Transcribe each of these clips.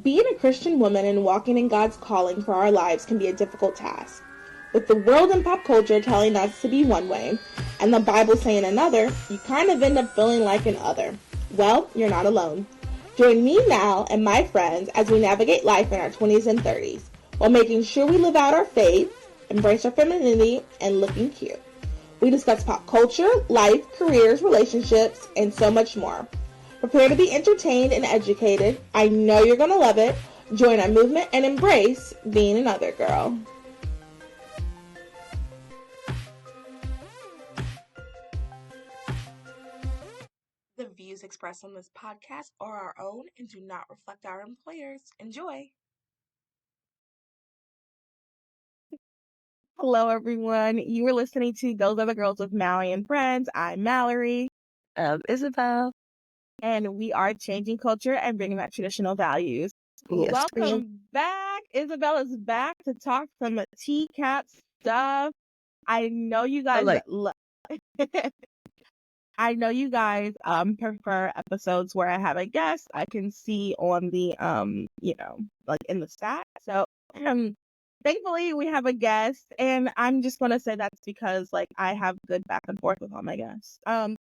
Being a Christian woman and walking in God's calling for our lives can be a difficult task. With the world and pop culture telling us to be one way, and the Bible saying another, you kind of end up feeling like an other. Well, you're not alone. Join me now and my friends as we navigate life in our 20s and 30s, while making sure we live out our faith, embrace our femininity, and looking cute. We discuss pop culture, life, careers, relationships, and so much more. Prepare to be entertained and educated. I know you're going to love it. Join our movement and embrace being another girl. The views expressed on this podcast are our own and do not reflect our employers. Enjoy. Hello, everyone. You are listening to Those Other Girls with Mallory and Friends. I'm Mallory. Isabel. And we are changing culture and bringing back traditional values. Yes, Welcome back. Isabel is back to talk some Teacap stuff. I know you guys I know you guys prefer episodes where I have a guest I can see on the like in the stat. So thankfully we have a guest, and I'm just gonna say that's because like I have good back and forth with all my guests. But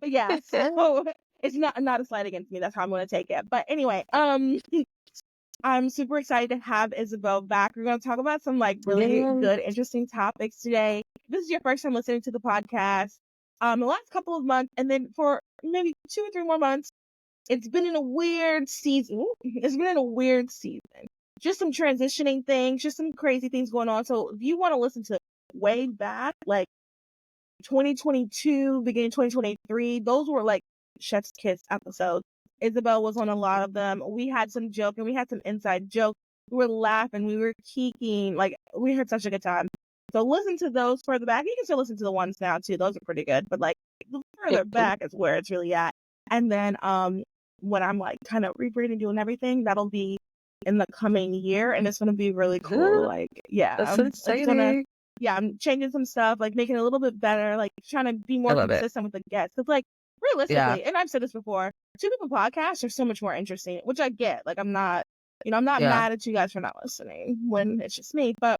yeah, so it's not a slight against me. That's how I'm gonna take it. But anyway, I'm super excited to have Isabel back. We're gonna talk about some like really good, interesting topics today. If this is your first time listening to the podcast, the last couple of months, and then for maybe 2 or 3 more months, it's been in a weird season. Just some transitioning things, just some crazy things going on. So if you want to listen to way back, like 2022, beginning 2023, those were like chef's kiss episodes. Isabel was on a lot of them. We had some joke and we had some inside jokes. We were laughing, we were keeking, like we had such a good time. So listen to those further back. You can still listen to the ones now too. Those are pretty good. But like the further back is where it's really at. And then when I'm like kind of rebranding, doing everything, that'll be in the coming year, and it's gonna be really cool. Like, yeah. That's so exciting. I'm changing some stuff, like making it a little bit better, like trying to be more consistent with the guests. Cause like realistically, and I've said this before, 2 people podcasts are so much more interesting, which I get. Like I'm not mad at you guys for not listening when it's just me, but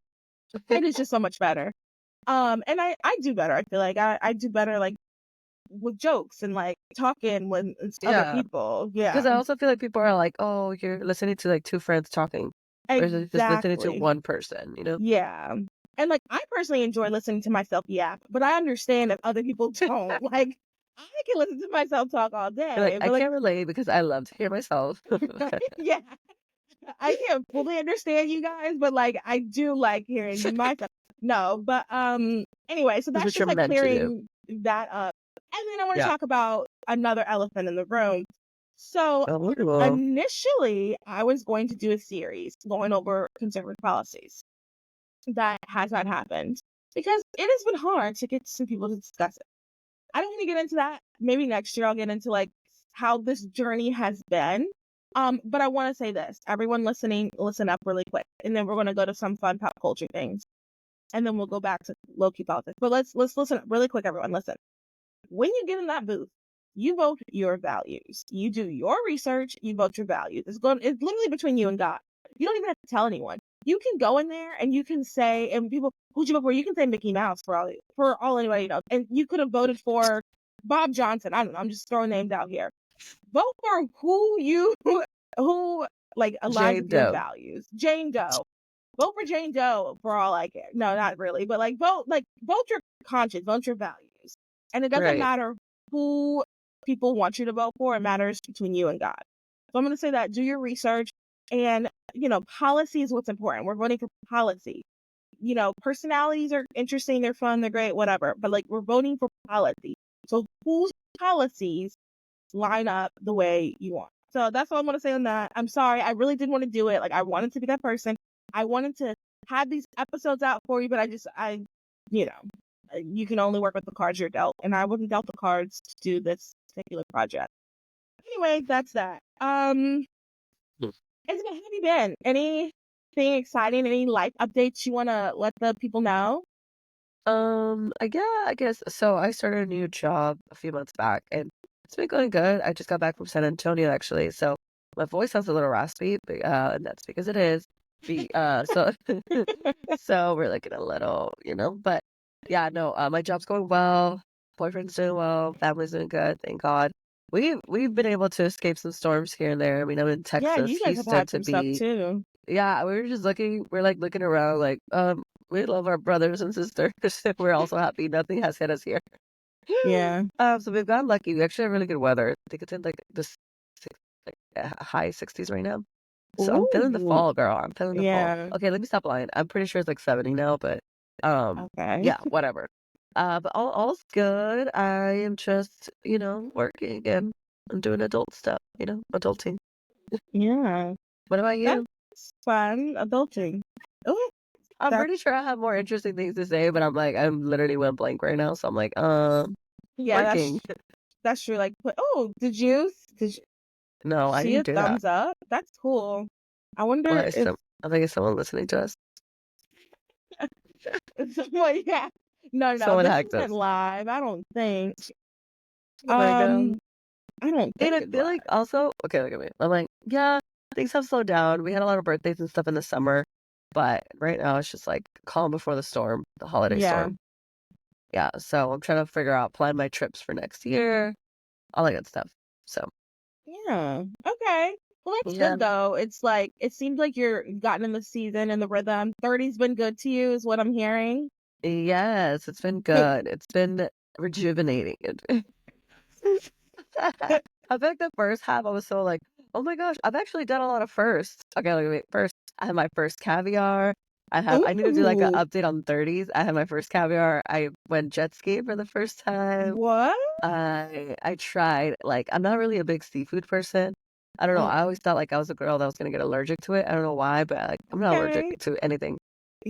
it is just so much better. And I do better. I feel like I do better like with jokes and like talking when it's other people. Yeah. Because I also feel like people are like, oh, you're listening to like 2 friends talking. Versus just listening to one person, you know? Yeah. And like I personally enjoy listening to myself yap, but I understand if other people don't. Like I can listen to myself talk all day. Like, I can't relate because I love to hear myself. Yeah. I can't fully understand you guys, but like I do like hearing myself. No, but anyway, so that's just like clearing that up. And then I want to talk about another elephant in the room. So initially I was going to do a series going over conservative policies. That has not happened because it has been hard to get some people to discuss it. I don't want to get into that. Maybe next year I'll get into like how this journey has been. But I want to say this. Everyone listening, listen up really quick. And then we're going to go to some fun pop culture things. And then we'll go back to low-key politics. But let's listen up really quick, everyone. Listen. When you get in that booth, you vote your values. You do your research, you vote your values. It's literally between you and God. You don't even have to tell anyone. You can go in there and you can say, and people, who'd you vote for? You can say Mickey Mouse for all anybody knows. And you could have voted for Bob Johnson. I don't know. I'm just throwing names out here. Vote for who like aligns with your values. Jane Doe. Vote for Jane Doe for all I care. No, not really, but like vote your conscience, vote your values. And it doesn't matter who people want you to vote for. It matters between you and God. So I'm going to say that do your research, and policy is what's important. We're voting for policy. Personalities are interesting. They're fun. They're great, whatever. But like we're voting for policy. So whose policies line up the way you want. So that's all I'm going to say on that. I'm sorry. I really did want to do it. Like I wanted to be that person. I wanted to have these episodes out for you, but you can only work with the cards you're dealt, and I wasn't dealt the cards to do this particular project. Anyway, that's that. Isabel, how have you been? Anything exciting? Any life updates you want to let the people know? I guess so. I started a new job a few months back, and it's been going good. I just got back from San Antonio, actually. So My voice sounds a little raspy, but, and that's because it is. So so we're like in a little, but yeah, no, my job's going well. Boyfriend's doing well. Family's doing good. Thank God. We've been able to escape some storms here and there. I mean, I'm in Yeah, Texas. you guys have Houston had to some stuff be. too. Yeah, we're like looking around like, we love our brothers and sisters. We're also happy nothing has hit us here. Yeah. So we've gotten lucky. We actually have really good weather. I think it's in like high 60s right now. So I'm feeling the Ooh. fall, girl. I'm feeling the fall. Yeah. Okay, let me stop lying. I'm pretty sure it's like 70 now, but Okay. yeah, whatever. But all's good. I am just, working and I'm doing adult stuff, adulting. Yeah. What about you? That's fun. Adulting. Oh, I'm that pretty sure I have more interesting things to say, but I'm literally went blank right now. So I'm like, yeah, working. that's true. Like, did you No, I see a didn't do that. thumbs up? That's cool. I wonder What is if I think it's someone listening to us. someone, yeah. No, Someone this hacked isn't us. live. I don't think. Oh my God. I don't And think I it's feel like live. also, okay, look at me. I'm like, yeah, things have slowed down. We had a lot of birthdays and stuff in the summer, but right now it's just like calm before the storm, the holiday Yeah. storm. Yeah, so I'm trying to plan my trips for next year, all that good stuff. So, Yeah. Okay. Well, that's yeah, good though. It's like it seems like you're gotten in the season and the rhythm. 30's been good to you, is what I'm hearing. yes, it's been good. It's been rejuvenating. I feel like the first half, I was so like, oh my gosh, I've actually done a lot of firsts. Okay, look at me. First, I had my first caviar. I need to do like an Ooh, update on 30s. I had my first caviar. I went jet skiing for the first time. what? I tried, like, I'm not really a big seafood person. I don't know. Oh, I always thought like I was a girl that was gonna get allergic to it. I don't know why, but like I'm not allergic okay. to anything.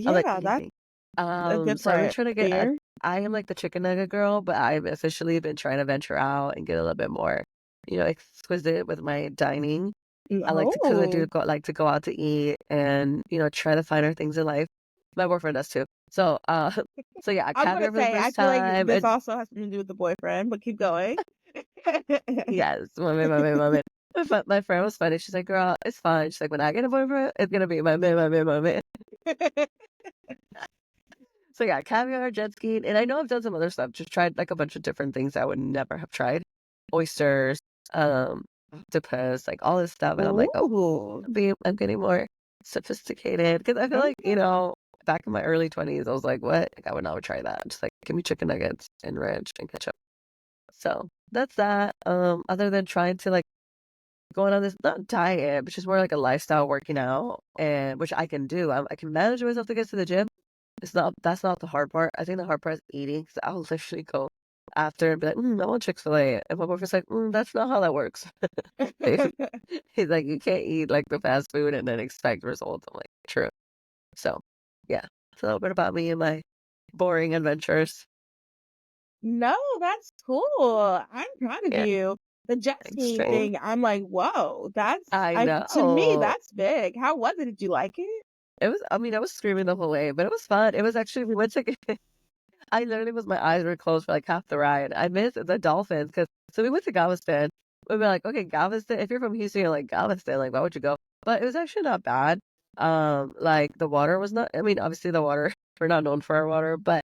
I like Yeah, that's anything. a So I've been different trying to get fear. I am like the chicken nugget girl, but I've officially been trying to venture out and get a little bit more, exquisite with my dining. I like to, because I do Oh, like to go out to eat and, try the finer things in life. My boyfriend does too. So, so yeah, I was gonna caviar for the say, I first feel like time. this And also has something to do with the boyfriend, but keep going. yes, my man. My friend was funny. She's like, girl, it's fine. She's like, when I get a boyfriend, it's gonna be my man. So yeah, caviar, jet skiing, and I know I've done some other stuff. Just tried like a bunch of different things I would never have tried. Oysters, octopus, like all this stuff. And I'm like, oh, Ooh, I'm getting more sophisticated because I feel like, okay. back in my early 20s, I was like, what? Like, I would not try that. Just like, give me chicken nuggets and ranch and ketchup. So that's that. Other than trying to like going on this not diet, but just more like a lifestyle working out, and which I can do. I can manage myself to get to the gym. That's not the hard part. I think the hard part is eating, because I'll literally go after and be like, I want Chick-fil-A. And my boyfriend's like, that's not how that works. He's like, you can't eat like the fast food and then expect results. I'm like, true. So yeah, it's a little bit about me and my boring adventures. No, that's cool. I'm proud of Yeah, you. The jet skiing extreme. thing, I'm like, whoa, I to me, know. that's big. How was it? Did you like it? It was, I mean, I was screaming the whole way, but it was fun. It was actually, we went to, I literally my eyes were closed for like half the ride. I missed the dolphins because, so we went to Galveston. We were like, okay, Galveston, if you're from Houston, you're like, Galveston, like, why would you go? But it was actually not bad. Like the water was not, I mean, obviously the water, we're not known for our water, but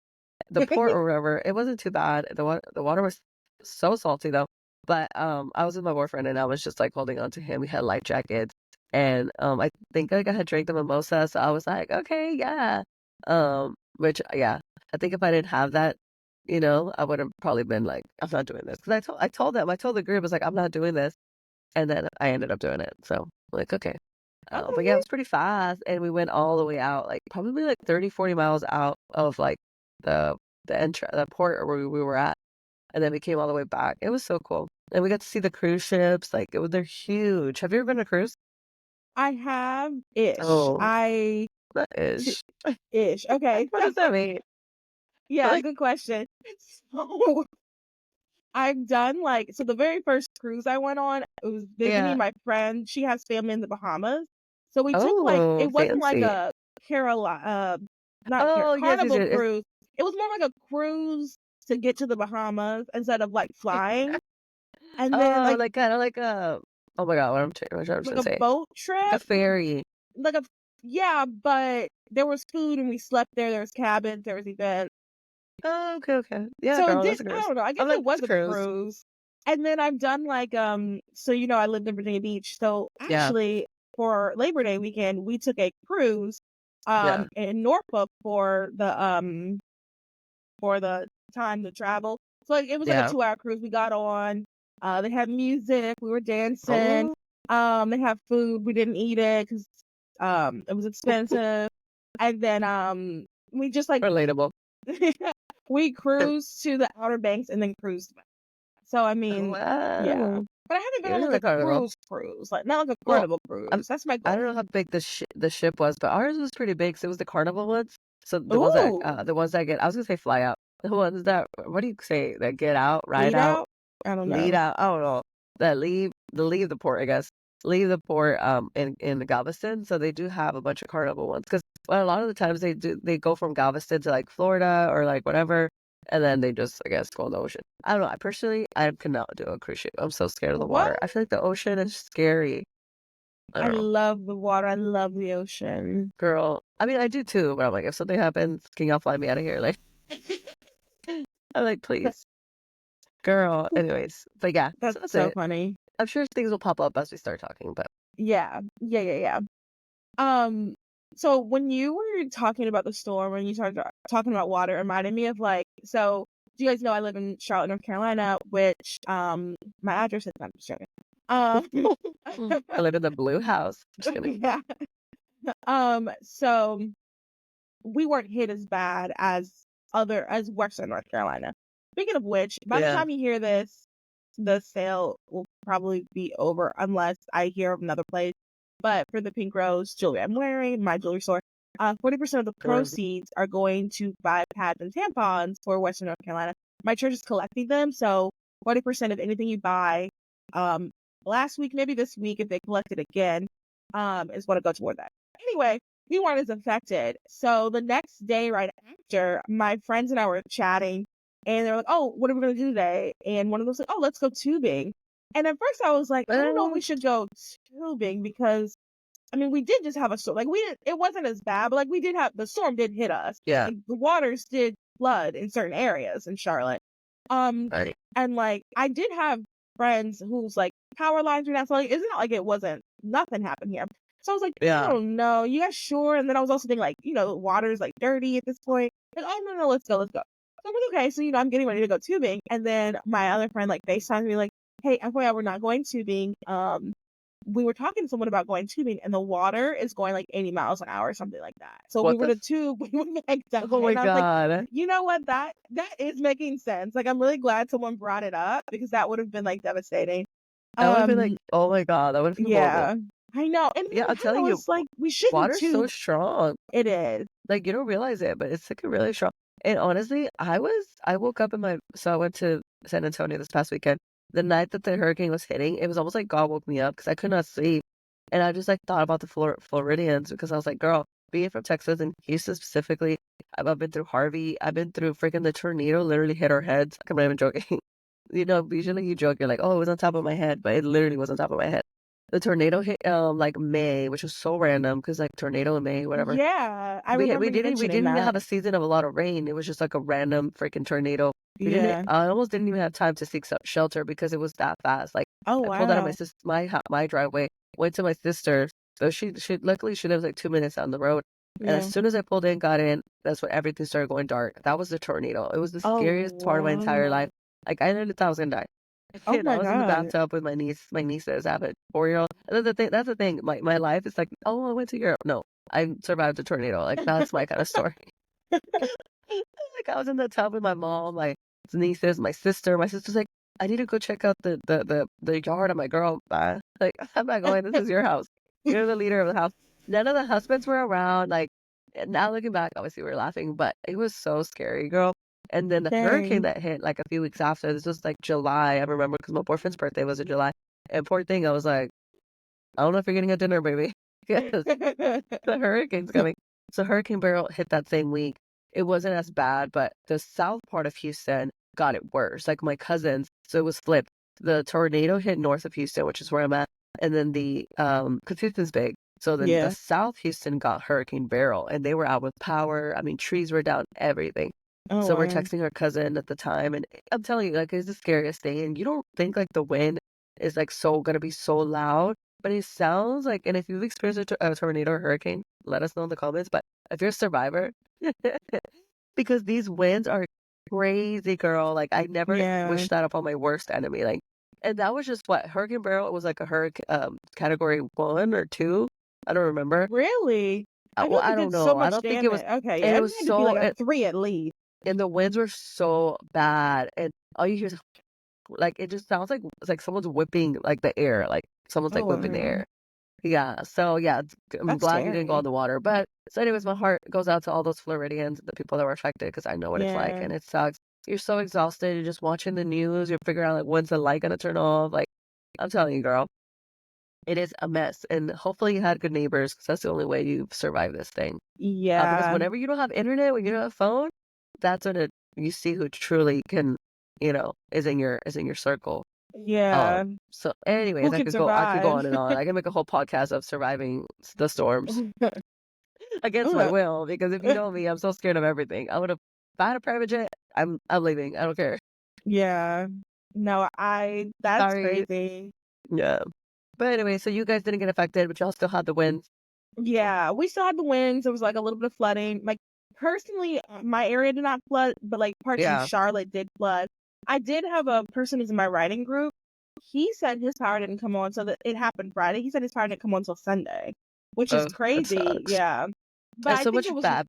the port or whatever, it wasn't too bad. The water was so salty though. But I was with my boyfriend and I was just like holding on to him. We had life jackets and I think like I had drank the mimosa, so I was like, okay, yeah. Which yeah, I think if I didn't have that, I would have probably been like, I'm not doing this. Because I told the group, I was like, I'm not doing this. And then I ended up doing it. So like, okay. But yeah, it Okay. was pretty fast and we went all the way out, like probably like 30, 40 miles out of like the the port where we were at, and then we came all the way back. It was so cool, and we got to see the cruise ships. Like they're huge. Have you ever been to a cruise? I have ish. Oh, that T- is. ish. Okay. What does that mean? Yeah, Like, good question. So I've done so the very first cruise I went on, it was visiting yeah. my friend. She has family in the Bahamas. So we took Oh, it wasn't like fancy. a Carolina, not Oh, yes, yes, Carnival yes. cruise. It was more like a cruise to get to the Bahamas instead of like flying. And then Oh, like like kind of like Oh my God, what I'm trying to like a say. boat Like a trip. ferry. Like a Yeah, but there was food and we slept there. There was cabins. There was events. Oh, okay. Yeah, So it girl, did. that's a I cruise. don't know. I guess I'm like, it that's was a a cruise. cruise. And then I've done like so I lived in Virginia Beach. So Yeah, actually for Labor Day weekend we took a cruise yeah, in Norfolk for the time to travel. So like it was like a yeah. 2-hour cruise. We got on. They had music. We were dancing. Oh, They had food. We didn't eat it because it was expensive. And then we just like relatable. we cruised to the Outer Banks and then cruised back. So I Oh, mean, yeah. wow. But I haven't been It on was like a a carnival. cruise, like not like a Well, carnival I'm, cruise. That's my I goal. don't know how big the ship was, but ours was pretty big. So it was the carnival ones. So Ooh, the ones that get, I was gonna say fly out. The ones that, what do you say, that get out, ride lead out, out? I don't lead know. out? I don't know. That leave the port, I guess. Leave the port in Galveston. So they do have a bunch of carnival ones because a lot of the times they go from Galveston to like Florida or like whatever, and then they just, I guess, go in the ocean. I don't know. I cannot do a cruise ship. I'm so scared of the What? water. I feel like the ocean is scary. I I don't know. love the water. I love the ocean. Girl, I mean, I do too, but I'm like, if something happens, can y'all fly me out of here? Like, I'm like, please, girl. Anyways, but yeah, That's so that's so it. funny. I'm sure things will pop up as we start talking, but Yeah. Um, so when you were talking about the storm, when you started talking about water, it reminded me of like, so do you guys know I live in Charlotte, North Carolina, which my address is not joking. Um, I live in the blue house. Just kidding. yeah. So we weren't hit as bad as Western North Carolina. Speaking of which, by the Yeah. time you hear this, the sale will probably be over unless I hear of another place. But for the pink rose jewelry I'm wearing, my jewelry store, 40% of the Mm. proceeds are going to buy pads and tampons for Western North Carolina. My church is collecting them, so 40% of anything you buy, um, last week, maybe this week, if they collect it again, is going to go toward that. Anyway, we weren't as affected. So the next day, right after, my friends and I were chatting, and they were like, "Oh, what are we gonna do today?" And one of them was like, "Oh, let's go tubing." And at first, I was like, "I don't know if we should go tubing because I mean, we did just have a storm. Like it wasn't as bad, but like we did have the storm did hit us. Yeah. Like the waters did flood in certain areas in Charlotte. Um, Right. and like I did have friends whose like power lines were down. So like it's not like it wasn't nothing happened here. So I was like, I Yeah. don't know. You guys sure? And then I was also thinking like, the water's like dirty at this point. Like, oh no, let's go. So I'm like, okay. So I'm getting ready to go tubing, and then my other friend like FaceTimes me like, hey, FYI, we're not going tubing. We were talking to someone about going tubing, and the water is going like 80 miles an hour or something like that. So if we What were the? to tube, we would like die. Oh my And I was like, God. you know what? That is making sense. Like I'm really glad someone brought it up because that would have been like devastating. That would have been like, Um, oh my God, that would have been horrible. yeah, I know. And Yeah, I'm I don't telling know. you, It's like we shouldn't water's so tube. strong. It is. Like, you don't realize it, but it's like a really strong. And honestly, I woke up so I went to San Antonio this past weekend. The night that the hurricane was hitting, it was almost like God woke me up because I could not sleep. And I just like thought about the Floridians because I was like, girl, being from Texas and Houston specifically, I've been through Harvey. I've been through freaking the tornado literally hit our heads. Like, I'm not even joking. Usually you joke, you're like, oh, it was on top of my head, but it literally was on top of my head. The tornado hit like May, which was so random because like tornado in May, whatever. Yeah, I We remember you we mentioning didn't even that. have a season of a lot of rain. It was just like a random freaking tornado. Yeah. I almost didn't even have time to seek shelter because it was that fast. Like Oh I pulled out of wow. my driveway, went to my sister. So she luckily she lives like 2 minutes down the road. And as Yeah. soon as I pulled in, got in, that's when everything started going dark. That was the tornado. It was the Oh scariest part of my entire life. wow. Like I literally thought I was gonna die. Oh And I my was in the god. bathtub with my nieces. I have a 4-year-old. And that's the thing. My life is like, oh, I went to Europe. No, I survived a tornado. Like that's my kind of story. Like I was in the tub with my mom, my nieces, my sister. My sister's like, I need to go check out the yard. I'm like, girl, bye. Like I'm not going. This is your house. You're the leader of the house. None of the husbands were around. Like now looking back, obviously we were laughing, but it was so scary, girl. And then the hurricane Dang. that hit like a few weeks after, this was like July. I remember because my boyfriend's birthday was in July. And poor thing, I was like, I don't know if you're getting a dinner, baby. Because the hurricane's coming. So Hurricane Beryl hit that same week. It wasn't as bad, but the south part of Houston got it worse. Like my cousins, so it was flipped. The tornado hit north of Houston, which is where I'm at. and then because Houston's big. So then the Yeah. South Houston got Hurricane Beryl, and they were out with power. I mean, trees were down, everything. Oh, So we're wow. texting our cousin at the time, and I'm telling you, like, it's the scariest thing. And you don't think like the wind is like gonna be so loud, but it sounds like. And if you've experienced a tornado or hurricane, let us know in the comments. But if you're a survivor, because these winds are crazy, girl. Like, I never Yeah. wish that upon my worst enemy. Like, and that was just what Hurricane Beryl. It was like a hurricane, category 1 or 2. I don't remember. Really? I feel Well, like I it don't did so know. I much don't think it was, damage. Okay, and yeah, it it was had to be like so, a 3 at least. and the winds were so bad, and all you hear is like it just sounds like it's like someone's whipping like the air, like someone's Oh, like whipping the wow. air. Yeah. So yeah, I'm That's glad you didn't go scary. on the water. But so anyways, my heart goes out to all those Floridians, the people that were affected, because I know what it's like, Yeah. and it sucks. You're so exhausted. You're just watching the news. You're figuring out like when's the light gonna turn off. Like, I'm telling you, girl, it is a mess. And hopefully you had good neighbors, because that's the only way you survive this thing. Because Yeah. whenever you don't have internet, when you don't have phone, that's when you see who truly can, is in your circle. Yeah. So anyways, Who I can could go survive? on and on. I can make a whole podcast of surviving the storms against my Ooh, will, because if you know me, I'm so scared of everything. If I had a private jet, I'm leaving. I don't care. yeah. No, that's Sorry. crazy. Yeah. But anyway, so you guys didn't get affected, but y'all still had the winds. Yeah, we still had the winds. There was like a little bit of flooding. Like personally, my area did not flood, but like parts in Yeah. Charlotte did flood. I did have a person who's in my writing group. He said his power didn't come on, so that it happened Friday. He said his power didn't come on until Sunday, which is Oh, that crazy. sucks. Yeah, but That's I so think much it was bad.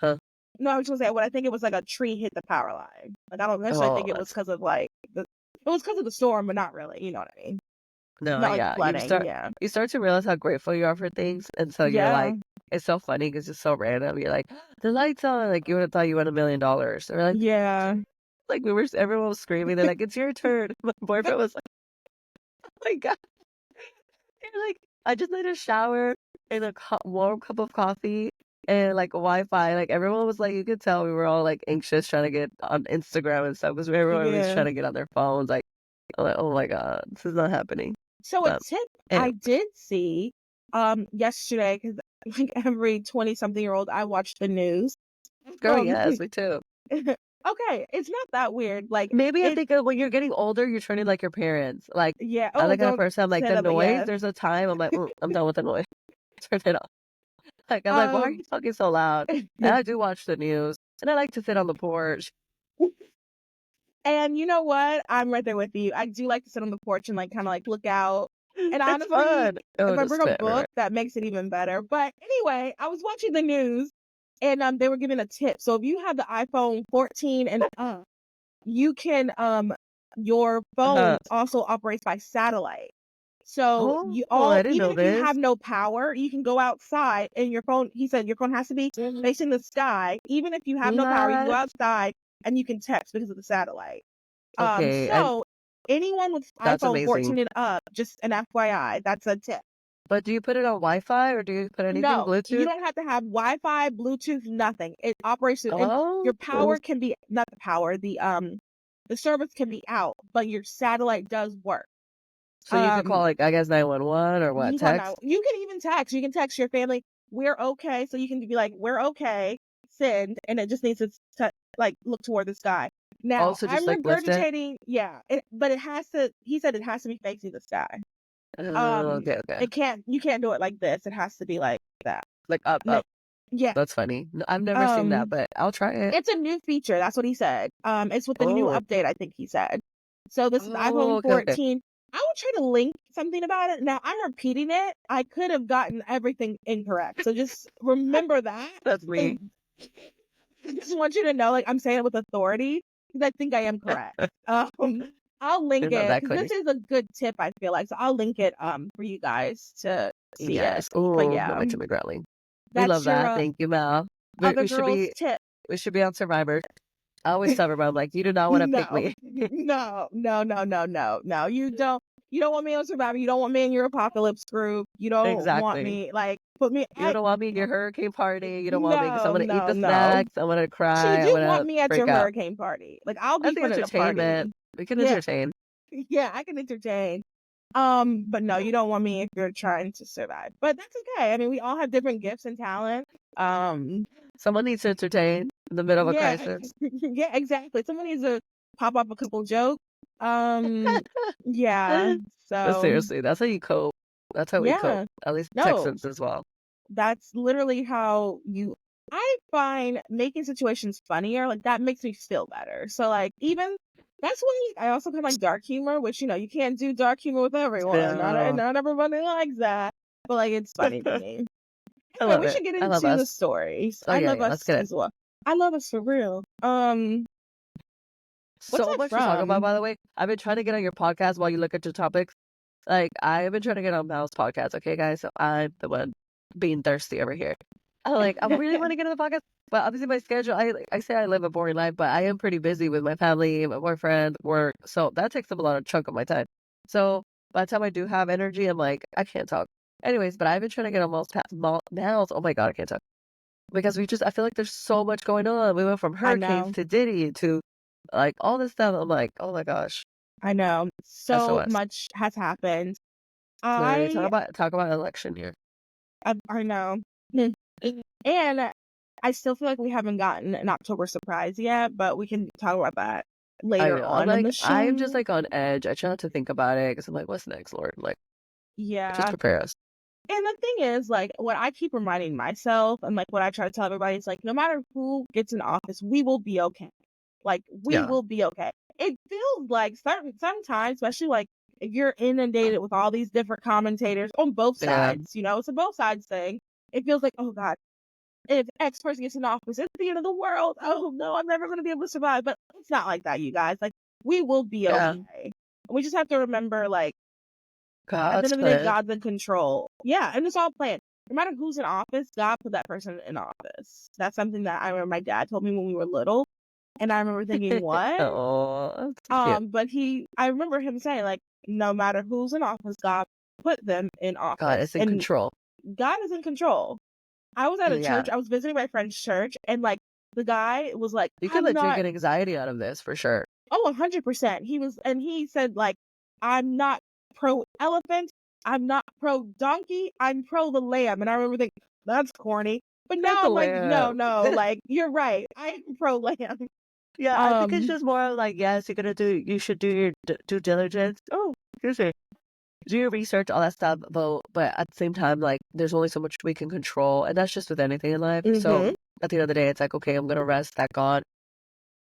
Huh? no. I was gonna say what I think it was like a tree hit the power line. Like I don't necessarily Oh, think it was because of like it was because of the storm, but not really. You know what I mean? no, Not like yeah. You flooding. start Yeah, you start to realize how grateful you are for things, and so you're yeah, like, it's so funny because it's so random. You're like, the lights on, like you would have thought you won $1 million. They're like, yeah, like everyone was screaming. They're like, it's your turn. My boyfriend was like, oh my God. You're like, I just need a shower and a warm cup of coffee and like Wi-Fi. Like everyone was like, you could tell we were all like anxious trying to get on Instagram and stuff, because everyone was yeah. trying to get on their phones. Like, I'm like, oh my God, this is not happening. So a But tip anyway, I did see yesterday, because like every 20-something-year-old, I watch the news. girl, Um yes, me too. okay, it's not that weird. Like Maybe I it think when you're getting older, you're turning like your parents. Like, yeah, I'm oh the kind of don't person, I'm like, say the that, but noise, yeah. there's a time, I'm like, I'm done with the noise. Turn it off. Like, I'm like, why are Um you talking so loud? And I do watch the news, and I like to sit on the porch. and you know what? I'm right there with you. I do like to sit on the porch and like kind of like look out. And It's honestly, fun. Oh, if I just bring a spit book, everywhere. that makes it even better. But anyway, I was watching the news and they were giving a tip. So if you have the iPhone 14 and up, you can your phone Uh-huh. also operates by satellite. So Oh, you I all didn't even know if you have this. no power, you can go outside and your phone, he said your phone has to be facing the sky. Even if you have no power, you can go What? outside and you can text because of the satellite. Okay, and So anyone with that's iPhone amazing. 14 and up, just an FYI, that's a tip. But do you put it on Wi-Fi or do you put anything No, you Bluetooth? don't have to have Wi-Fi, Bluetooth, nothing. It operates and Oh, your power can be not the power, the service can be out, but your satellite does work. so you could call Um, like, I guess, 911 or you what? can call now. Text? You can even text. You can text your family, "We're okay." So you can be like, "We're okay." Send, and it just needs to like look toward the sky. Now Also, I'm just like lift it. regurgitating, yeah, but it has to. He said it has to be facing the sky. Oh, okay, okay. It can't. You can't do it like this. It has to be like that. Like up, No, up. yeah. That's funny. I've never seen that, Um, but I'll try it. it's a new feature. That's what he said. It's with the new Oh, update. I think he said. So this is oh, iPhone okay, okay. 14. I will try to link something about it. Now I'm repeating it. I could have gotten everything incorrect. So just remember that. That's me. And I just want you to know, like I'm saying it with authority because I think I am correct. I'll link You're not it that because clear. this is a good tip. I feel like so I'll link it for you guys to see it. Yes. But Oh, that yeah, makes me growling. We love that's your that. Thank you, Mel. We, other we should girl's be tip. we should be on Survivor. I always tell everybody, I'm like, you do not want to pick No, me. no, no, no, no, no, no. You don't. You don't want me on Survivor. You don't want me in your apocalypse group. You don't want Exactly. me like put me. You don't want me in your hurricane party. You don't want me because I'm No, gonna eat no, the no. snacks. I'm gonna Actually, you cry. I'm do want gonna me at your freak out. hurricane party. Like I'll That's be the part of the entertainment. party. We can Yeah, entertain. yeah. I can entertain. But no, you don't want me if you're trying to survive. But that's okay. I mean, we all have different gifts and talents. Someone needs to entertain in the middle of a Yeah, crisis. yeah, exactly. Someone needs to pop up a couple jokes. Yeah. But So seriously, that's how you cope. That's how we cope. yeah, At least no, Texans as well. that's literally how you. I find making situations funnier, like that makes me feel better. So like even that's why I also kind of like dark humor, which you can't do dark humor with everyone. Yeah. Not everybody likes that, but like it's funny to me. I Anyway, love we it. should get I love into the us. stories. Oh I yeah, love yeah. Let's us get it. as well. I love us for real. What's So that much to talk about, from? by the way. I've been trying to get on your podcast while you look at your topics. Like, I've been trying to get on Mal's podcast, okay, guys? So I'm the one being thirsty over here. I really want to get on the podcast, but obviously my schedule, I say I live a boring life, but I am pretty busy with my family, my boyfriend, work. So that takes up a lot of chunk of my time. So by the time I do have energy, I'm like, I can't talk. Anyways, but I've been trying to get on Mal's, oh my God, I can't talk. Because I feel like there's so much going on. We went from I hurricanes know. to Diddy to like all this stuff. I'm like, oh my gosh, I know. So SOS. much has happened. Literally, I talk about election year. I know. Hmm. And I still feel like we haven't gotten an October surprise yet, but we can talk about that I later know. on in the I'm just show. like on edge. I try not to think about it because I'm like, what's next, Lord? Like, just Yeah. prepare us. And the thing is, like, what I keep reminding myself and like what I try to tell everybody is like, no matter who gets in office, we will be okay. Like, we Yeah. will be okay. It feels like sometimes, especially like if you're inundated with all these different commentators on both Yeah. sides, it's a both sides thing. It feels like, oh God, if X person gets in office, it's the end of the world. Oh no, I'm never going to be able to survive. But it's not like that, you guys. Like, we will be Yeah. okay. We just have to remember, like, at the end God's of the day, plan. God's in control. Yeah, and it's all planned. No matter who's in office, God put that person in office. That's something that I remember my dad told me when we were little. And I remember thinking, what? Oh, that's cute. But I remember him saying, like, no matter who's in office, God put them in God office. is in And control. God is in control. I was at a Yeah. church, I was visiting my friend's church, and like the guy was like, You could I'm legit not, get anxiety out of this for sure. oh, 100%. He said, like, I'm not pro elephant, I'm not pro donkey, I'm pro the lamb. And I remember thinking, that's corny. But Not now the I'm like, no, lamb. no, like, you're right. I am pro lamb. Yeah, I think it's Um, just more like, yes, you should do your due diligence. Oh, excuse me. Do your research, all that stuff, but at the same time, like, there's only so much we can control, and that's just with anything in life. So mm-hmm, at the end of the day, it's like, okay, I'm gonna rest that God.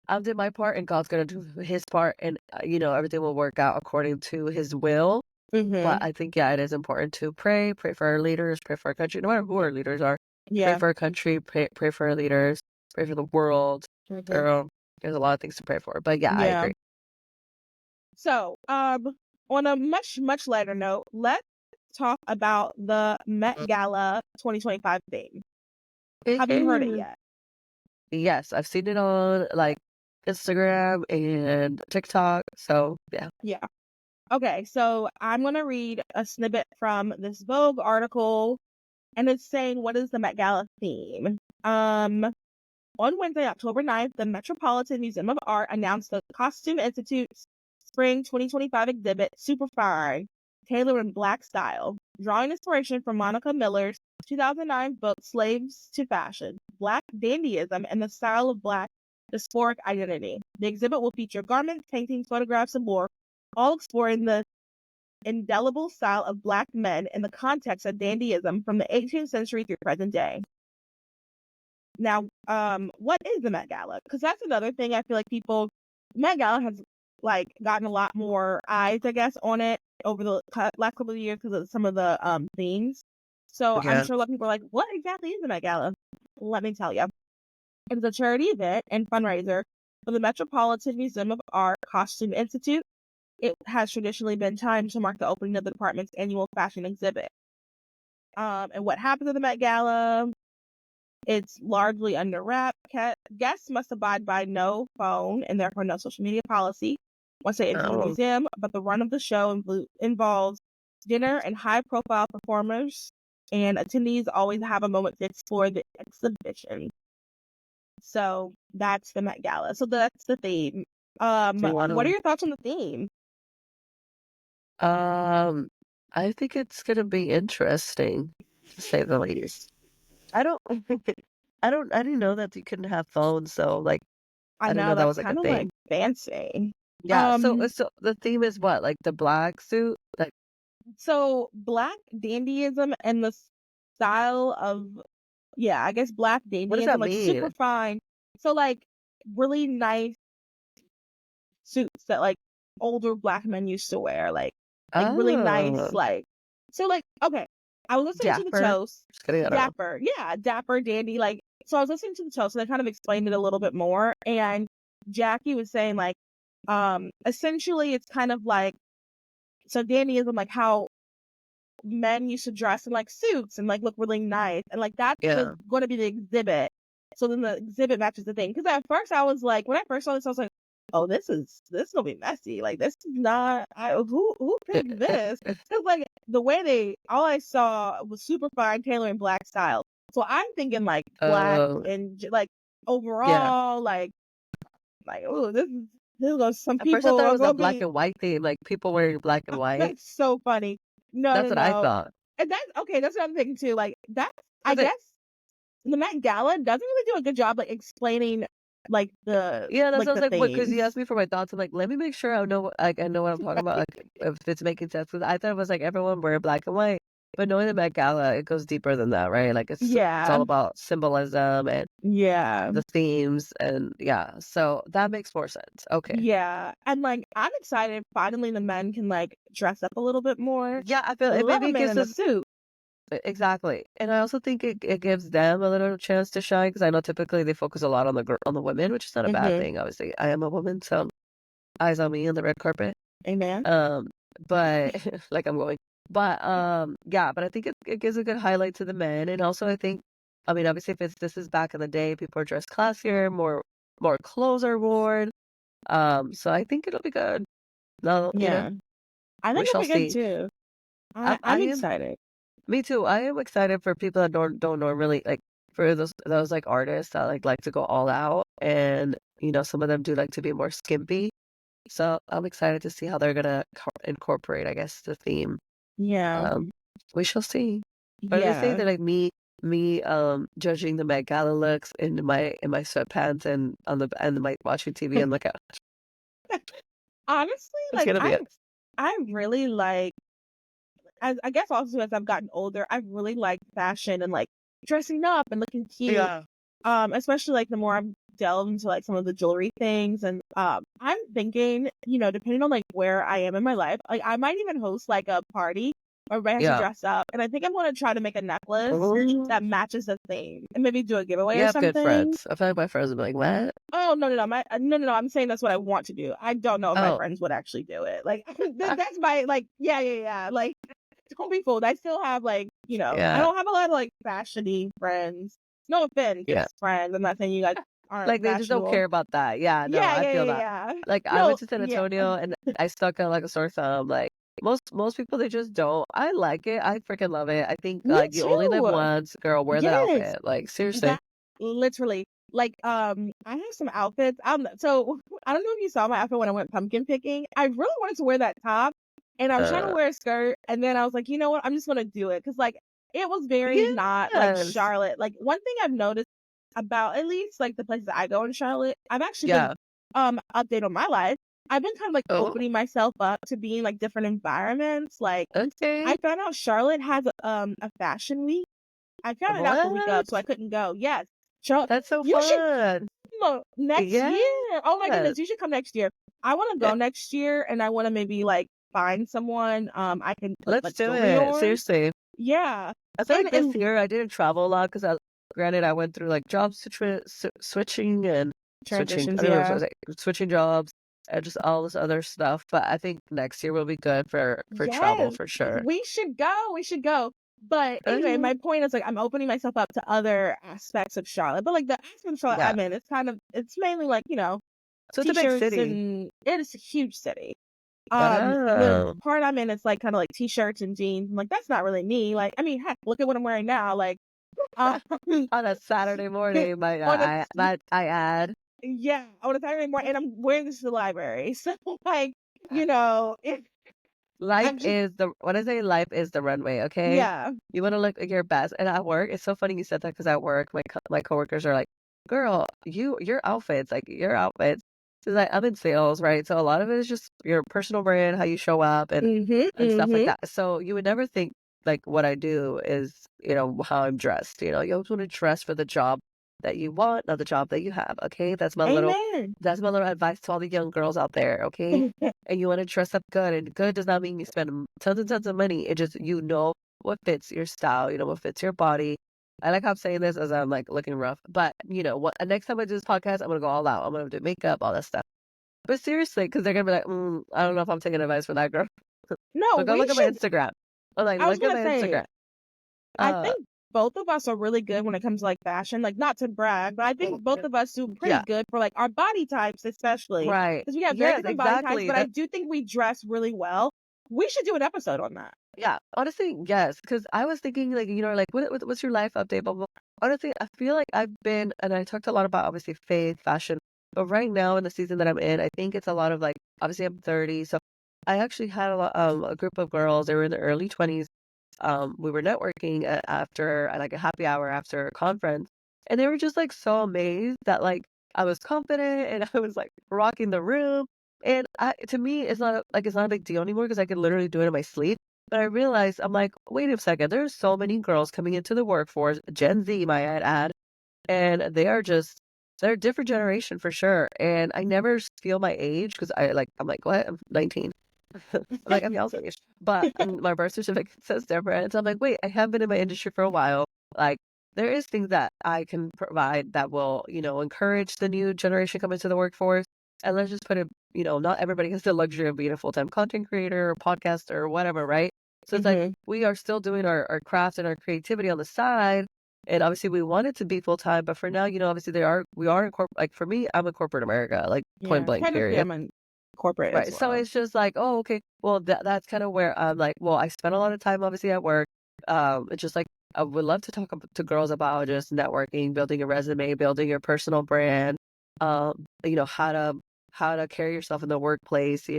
I did my part, and God's gonna do His part, and everything will work out according to His will. mm-hmm, But I think, yeah, it is important to pray for our leaders, pray for our country, no matter who our leaders are. Pray yeah. for our country, pray for our leaders, pray for the world. Mm-hmm. Girl, there's a lot of things to pray for. But yeah, I Yeah. agree. So, on a much, much lighter note, let's talk about the Met Gala 2025 theme. Have you heard it yet? Yes, I've seen it on like Instagram and TikTok. So yeah. Yeah. Okay, so I'm going to read a snippet from this Vogue article, and it's saying, what is the Met Gala theme? On Wednesday, October 9th, the Metropolitan Museum of Art announced the Costume Institute's Spring 2025 exhibit, Superfine, Tailor in Black Style, drawing inspiration from Monica Miller's 2009 book, Slaves to Fashion, Black Dandyism, and the Style of Black Diasporic Identity. The exhibit will feature garments, paintings, photographs, and more, all exploring the indelible style of Black men in the context of dandyism from the 18th century through present day. Now, what is the Met Gala? Because that's another thing I feel like Met Gala has like gotten a lot more eyes, I guess, on it over the last couple of years because of some of the themes. So I'm Yeah. sure a lot of people are like, what exactly is the Met Gala? Let me tell you. It's a charity event and fundraiser for the Metropolitan Museum of Art Costume Institute. It has traditionally been timed to mark the opening of the department's annual fashion exhibit. And what happens at the Met Gala? It's largely under wrap. Guests must abide by no phone and therefore no social media policy once they enter the Oh, museum, but the run of the show involves dinner and high-profile performers, and attendees always have a moment to explore the exhibition. So that's the Met Gala. So that's the theme. do you want What are to? your thoughts on the theme? Um, I think it's gonna be interesting, to say the least. I don't, I didn't know that you couldn't have phones, so like, I I didn't know know that that's was like a kind of like thing. fancy. Yeah, Um, so the theme is what? Like the black suit? Like, so black dandyism and the style of, yeah, I guess black what does dandyism, that like super mean? fine. So like really nice suits that like older black men used to wear, like really nice, Oh, like so like okay. I was listening to the Dapper? toast, Just kidding, I don't know. dapper, yeah, dapper dandy, like so I was listening to the toast and they kind of explained it a little bit more. And Jackie was saying like, essentially it's kind of like so dandyism, like how men used to dress in like suits and like look really nice, and like that's Yeah. going to be the exhibit. So then the exhibit matches the thing. Because at first I was like, when I first saw this, I was like, oh, this gonna be messy. Like this is not. Who picked this? Because like the way they, all I saw was super fine tailoring black style. So I'm thinking like black Oh, and like yeah. overall, like oh, this is gonna, some At first I people thought it are was a gonna black be. and white theme, like people wearing black and white. That's so funny. No, That's no, what I no. thought. And that's okay. That's what I'm thinking too. Like that's, I 'Cause it, guess the Met Gala doesn't really do a good job like explaining yeah, that's like what I was the like, what? Because he themes. asked me for my thoughts. I'm like, let me make sure I know, like, I know what I'm talking about, like, if it's making sense. Because I thought it was like everyone wearing black and white, but knowing the Met Gala, it goes deeper than that, right? Like, it's Yeah, all about symbolism and yeah, the themes, and yeah, so that makes more sense. Okay. yeah. And like I'm excited. Finally, the men can like dress up a little bit more. Yeah, I feel I it. love Maybe a it man gives in a us suit. exactly, and I also think it gives them a little chance to shine because I know typically they focus a lot on on the women, which is not a bad Mm-hmm. thing. Obviously, I am a woman, so eyes on me on the red carpet. Amen. Um, but like I'm going. But yeah, but I think it gives a good highlight to the men. And also I think I mean obviously if this is back in the day, people are dressed classier, more clothes are worn. So I think it'll be good. No, Yeah, I we think shall it'll be good see. too. I I'm am excited. me too. I am excited for people that don't normally like for those like artists that like to go all out and some of them do like to be more skimpy. So I'm excited to see how they're gonna incorporate, I guess, the theme. Yeah, Um, we shall see. But they say yeah. that like me judging the Met Gala looks in my sweatpants and on the and my watching TV on the couch. Honestly, That's gonna be it. I really like, as I guess also as I've gotten older, I've really liked fashion and like dressing up and looking cute. Yeah. Especially like the more I've delved into like some of the jewelry things, and I'm thinking, depending on like where I am in my life, like I might even host like a party where everybody has to Yeah. dress up, and I think I'm gonna try to make a necklace Ooh. that matches the theme and maybe do a giveaway You or have good something. friends. I feel like my friends would be like, "What?" Oh no, no, no, no, no, no. I'm saying that's what I want to do. I don't know if my Oh, friends would actually do it. Like that's my like, yeah, yeah, yeah. Like don't be fooled. I still have like, I yeah, don't have a lot of like fashiony friends. No offense, yeah. just friends. I'm not saying you guys aren't Like they just don't fashionable. care about that. Yeah, no, Yeah, I yeah, feel yeah, that. yeah. Like I No, went to San yeah. Antonio and I stuck out like a sore thumb. Like most people, they just don't. I like it. I freaking love it. I think Me like you only live too. once, girl. Wear that Yes. outfit. Like seriously. That literally like I have some outfits. So I don't know if you saw my outfit when I went pumpkin picking. I really wanted to wear that top and I was trying to Uh, wear a skirt, and then I was like, you know what, I'm just gonna do it because like it was very not like yes. Charlotte. Like one thing I've noticed about at least like the places I go in Charlotte, I've actually been Yeah. update on my life. I've been kind of like Oh, opening myself up to being like different environments. Like I okay. found out Charlotte has a fashion week. I found it out the week of, What? so I couldn't go. Yes. Charlotte, That's so you should fun. come next Yeah. year. Oh my goodness, you should come next year. I want to Yeah. go next year, and I want to maybe like find someone I can put Let's like do jewelry it. on. Seriously. Yeah. I feel like this And year I didn't travel a lot because granted, I went through like job switching and switching. transitions, I don't know what I yeah. was like, switching jobs and just all this other stuff. But I think next year will be good for travel Yes. for sure. We should go. We should go. But anyway, Okay. my point is like I'm opening myself up to other aspects of Charlotte. But like the aspect of Charlotte Yeah. I'm in, it's mainly like, So it's a big t-shirts, city. and it is a huge city. The Oh. part I'm in, it's like kind of like t-shirts and jeans. I'm like, that's not really me. Like, I mean, heck, look at what I'm wearing now. Like, um, On a Saturday morning, on a I add. yeah, on a Saturday morning, and I'm wearing this to the library. So like, it. Life I'm just, is the when I say life is the runway, okay? yeah. You want to look like your best. And at work, it's so funny you said that because at work, my coworkers are like, "Girl, your outfits, like your outfits." Because I'm in sales, right? So a lot of it is just your personal brand, how you show up, Mm-hmm. and stuff like Mm-hmm. that. So you would never think like what I do is, how I'm dressed. You always want to dress for the job that you want, not the job that you have. Okay, Amen. that's my little advice to all the young girls out there. Okay, and you want to dress up good, and good does not mean you spend tons and tons of money. It just what fits your style, what fits your body. I like how I'm saying this as I'm like looking rough, but what? Next time I do this podcast, I'm gonna go all out. I'm gonna do makeup, all that stuff. But seriously, because they're gonna be like, I don't know if I'm taking advice from that girl. No, But go we look at my should. Instagram. I'm like, I was look at gonna my say, Instagram. I Uh, think both of us are really good when it comes to like fashion. Like, not to brag, but I think both of us do pretty yeah, good for like our body types, especially right. because we have very Yes, different body types. exactly. But I do think we dress really well. We should do an episode on that. Yeah, honestly, yes. Because I was thinking, like, like, what's your life update? But honestly, I feel like I've been, and I talked a lot about obviously faith, fashion. But right now in the season that I'm in, I think it's a lot of like, obviously I'm 30, so I actually had a group of girls. They were in their early 20s. We were networking after like a happy hour after a conference, and they were just like so amazed that like I was confident and I was like rocking the room. And to me, it's not a big deal anymore because I could literally do it in my sleep. But I realized I'm like, wait a second, there's so many girls coming into the workforce, Gen Z, might I add, and they're a different generation for sure. And I never feel my age because I'm like, what? I'm 19. I'm like, I'm y'all's age. But my birth certificate says different. So I'm like, wait, I have been in my industry for a while. Like, there is things that I can provide that will, encourage the new generation coming to the workforce. And let's just put it, not everybody has the luxury of being a full-time content creator or podcaster or whatever, right? So it's like Mm-hmm. we are still doing our craft and our creativity on the side. And obviously we want it to be full-time, but for now, obviously we are in corporate, like for me, I'm in corporate America, like point Yeah, blank technically period. I'm in corporate as Right. So well. it's just like, oh, okay. Well, that's kind of where I'm like, well, I spend a lot of time obviously at work. It's just like I would love to talk to girls about just networking, building a resume, building your personal brand. How to carry yourself in the workplace.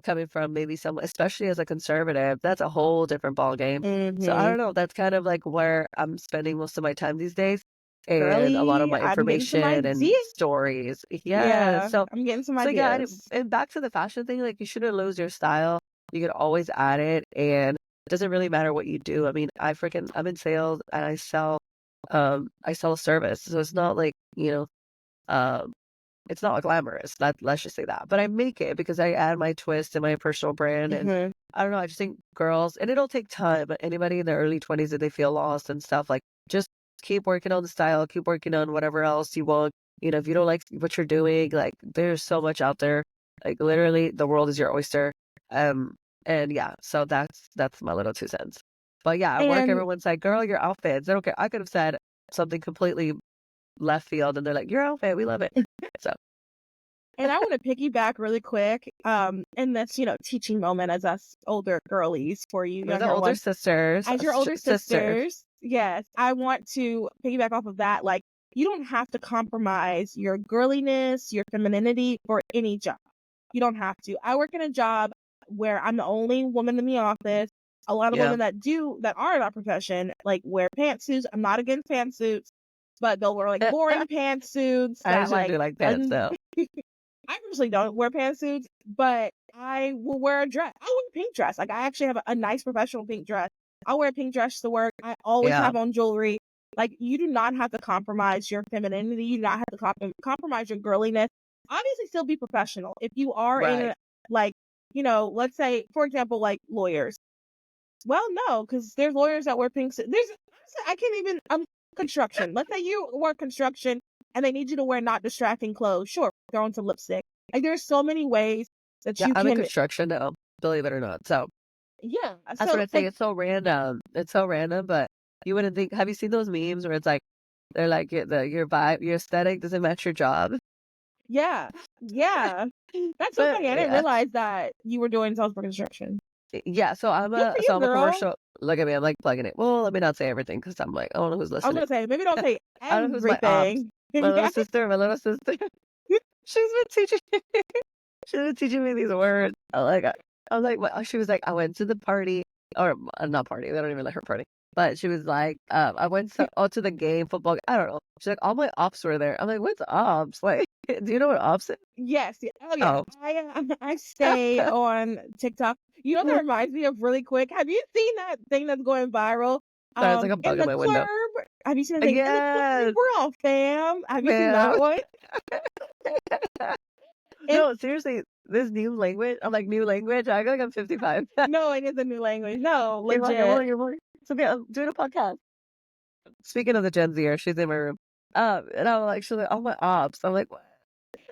Coming from maybe some, especially as a conservative, that's a whole different ball game. So I Mm-hmm. don't know. That's kind of like where I'm spending most of my time these days, and a lot of Girly, my I'm getting some information and ideas. stories. Yeah. Yeah, So. I'm getting some So yeah, ideas. and back to the fashion thing, like you shouldn't lose your style. You can always add it, and it doesn't really matter what you do. I mean, I'm in sales and I sell a service, so it's not like um, it's not glamorous. Let's just say that. But I make it because I add my twist and my personal brand, and Mm-hmm. I don't know. I just think girls, and it'll take time. But anybody in their early 20s that they feel lost and stuff, like just keep working on the style, keep working on whatever else you want. If you don't like what you're doing, like there's so much out there. Like literally, the world is your oyster. Um, and yeah, so that's my little 2 cents. But yeah, at work, And everyone's like, "Girl, your outfits." They don't care. I could have said something completely left field, and they're like, "Your outfit, we love it." So And I want to piggyback really quick, in this, teaching moment as us older girlies for you we're the younger older ones. sisters, As your older sister. sisters, yes, I want to piggyback off of that. Like, you don't have to compromise your girliness, your femininity for any job. You don't have to. I work in a job where I'm the only woman in the office. A lot of Yeah, women that are in our profession, like wear pantsuits. I'm not against pantsuits, but they'll wear like boring pantsuits I that usually like do like pants doesn't though. I usually don't wear pantsuits, but I will wear a dress. I wear a pink dress. Like I actually have a nice professional pink dress. I'll wear a pink dress to work. I always Yeah, have on jewelry. Like you do not have to compromise your femininity. You do not have to compromise your girliness. Obviously, still be professional. If you are in right. a like, let's say for example, like lawyers. Well, no, because there's lawyers that wear pink. There's honestly, I can't even. Construction. Let's say you work construction and they need you to wear not distracting clothes. Sure, throw on some lipstick. Like there's so many ways that Yeah, you I'm in can. construction now, believe it or not. So Yeah. that's what So I say. like It's so random. It's so random, but you wouldn't think. Have you seen those memes where it's like they're like your vibe, your aesthetic doesn't match your job? yeah, yeah. That's so But funny. I didn't yeah, realize that you were doing sales for construction. yeah. So Good for you, I'm a girl. commercial. Look at me, I'm like plugging it. Well, let me not say everything because I'm like I don't know who's I was listening. gonna say maybe don't say I don't know who's my ops. everything. Yeah. My little sister. She's been teaching. She's been teaching me these words. I like it. I was like, what? She was like, I went to the party, or not party. They don't even let her party. But she was like, I went to the game, football. I don't know. She's like, all my ops were there. I'm like, what's ops? Like, do you know what ops is? Yes. Oh yeah. Oh, I stay on TikTok. You know what that reminds me of really quick? Have you seen that thing that's going viral? there's like a In bug in the my window. club. Have you seen the thing? In the club, Yes, we're all fam. Have you seen man. that one? It's No, seriously, this new language. I'm like, new language. I feel like I'm 55. no, it is a new language. No, You're right, legit. you're right. It's okay. I'm doing a podcast. Speaking of the Gen Zer, she's in my room. And I'm like, she's like, oh my ops. I'm like, what?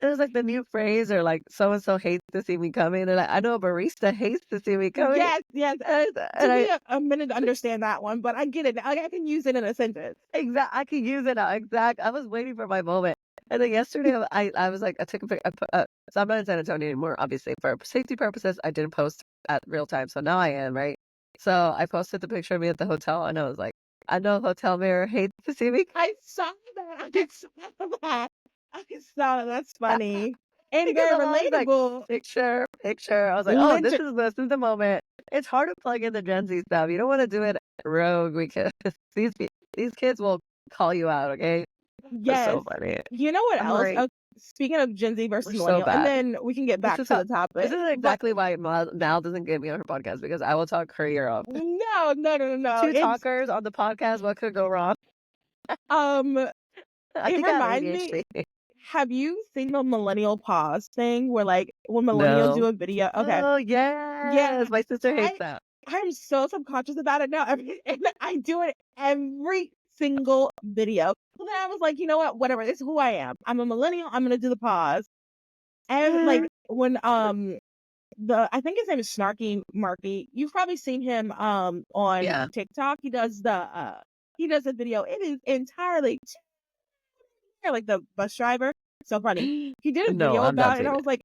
It was like the new phrase, or like so and so hates to see me coming. And like, I know a barista hates to see me coming. Yes, yes. And Took me a minute to understand that one, but I get it. Like, I can use it in a sentence. I can use it now. Exact. I was waiting for my moment. And then yesterday, I was like, I took a pic. I put, so I'm not in San Antonio anymore, obviously. For safety purposes, I didn't post at real time. So now I am, right? So I posted the picture of me at the hotel, and I was like, I know hotel mirror hates to see me. I saw that. I saw that. I saw that. That's funny and Because very I'm always like, relatable. picture. I was like, oh, this is the moment. It's hard to plug in the Gen Z stuff. You don't want to do it rogue because these kids will call you out. Okay, that's Yes. so funny. You know what I'm else? like, Speaking of Gen Z versus we're so millennial, and bad. then we can get This back is to how. the This topic. is But exactly why Mal doesn't get me on her podcast, because I will talk her ear off. no. Two talkers on the podcast. What could go wrong? Um, I it think I have reminds me. ADHD. Have you seen the millennial pause thing where like when millennials do No. a video? Okay, Oh yeah, yes, my sister hates I that. I'm so subconscious about it now. And I do it every single video. So then I was like, you know what? Whatever. This is who I am. I'm a millennial. I'm gonna do the pause. And like when I think his name is Snarky Marky. You've probably seen him on Yeah. TikTok. He does a video. It is entirely like the bus driver. So funny. He did a No, video I'm not about it and doing I it. was like,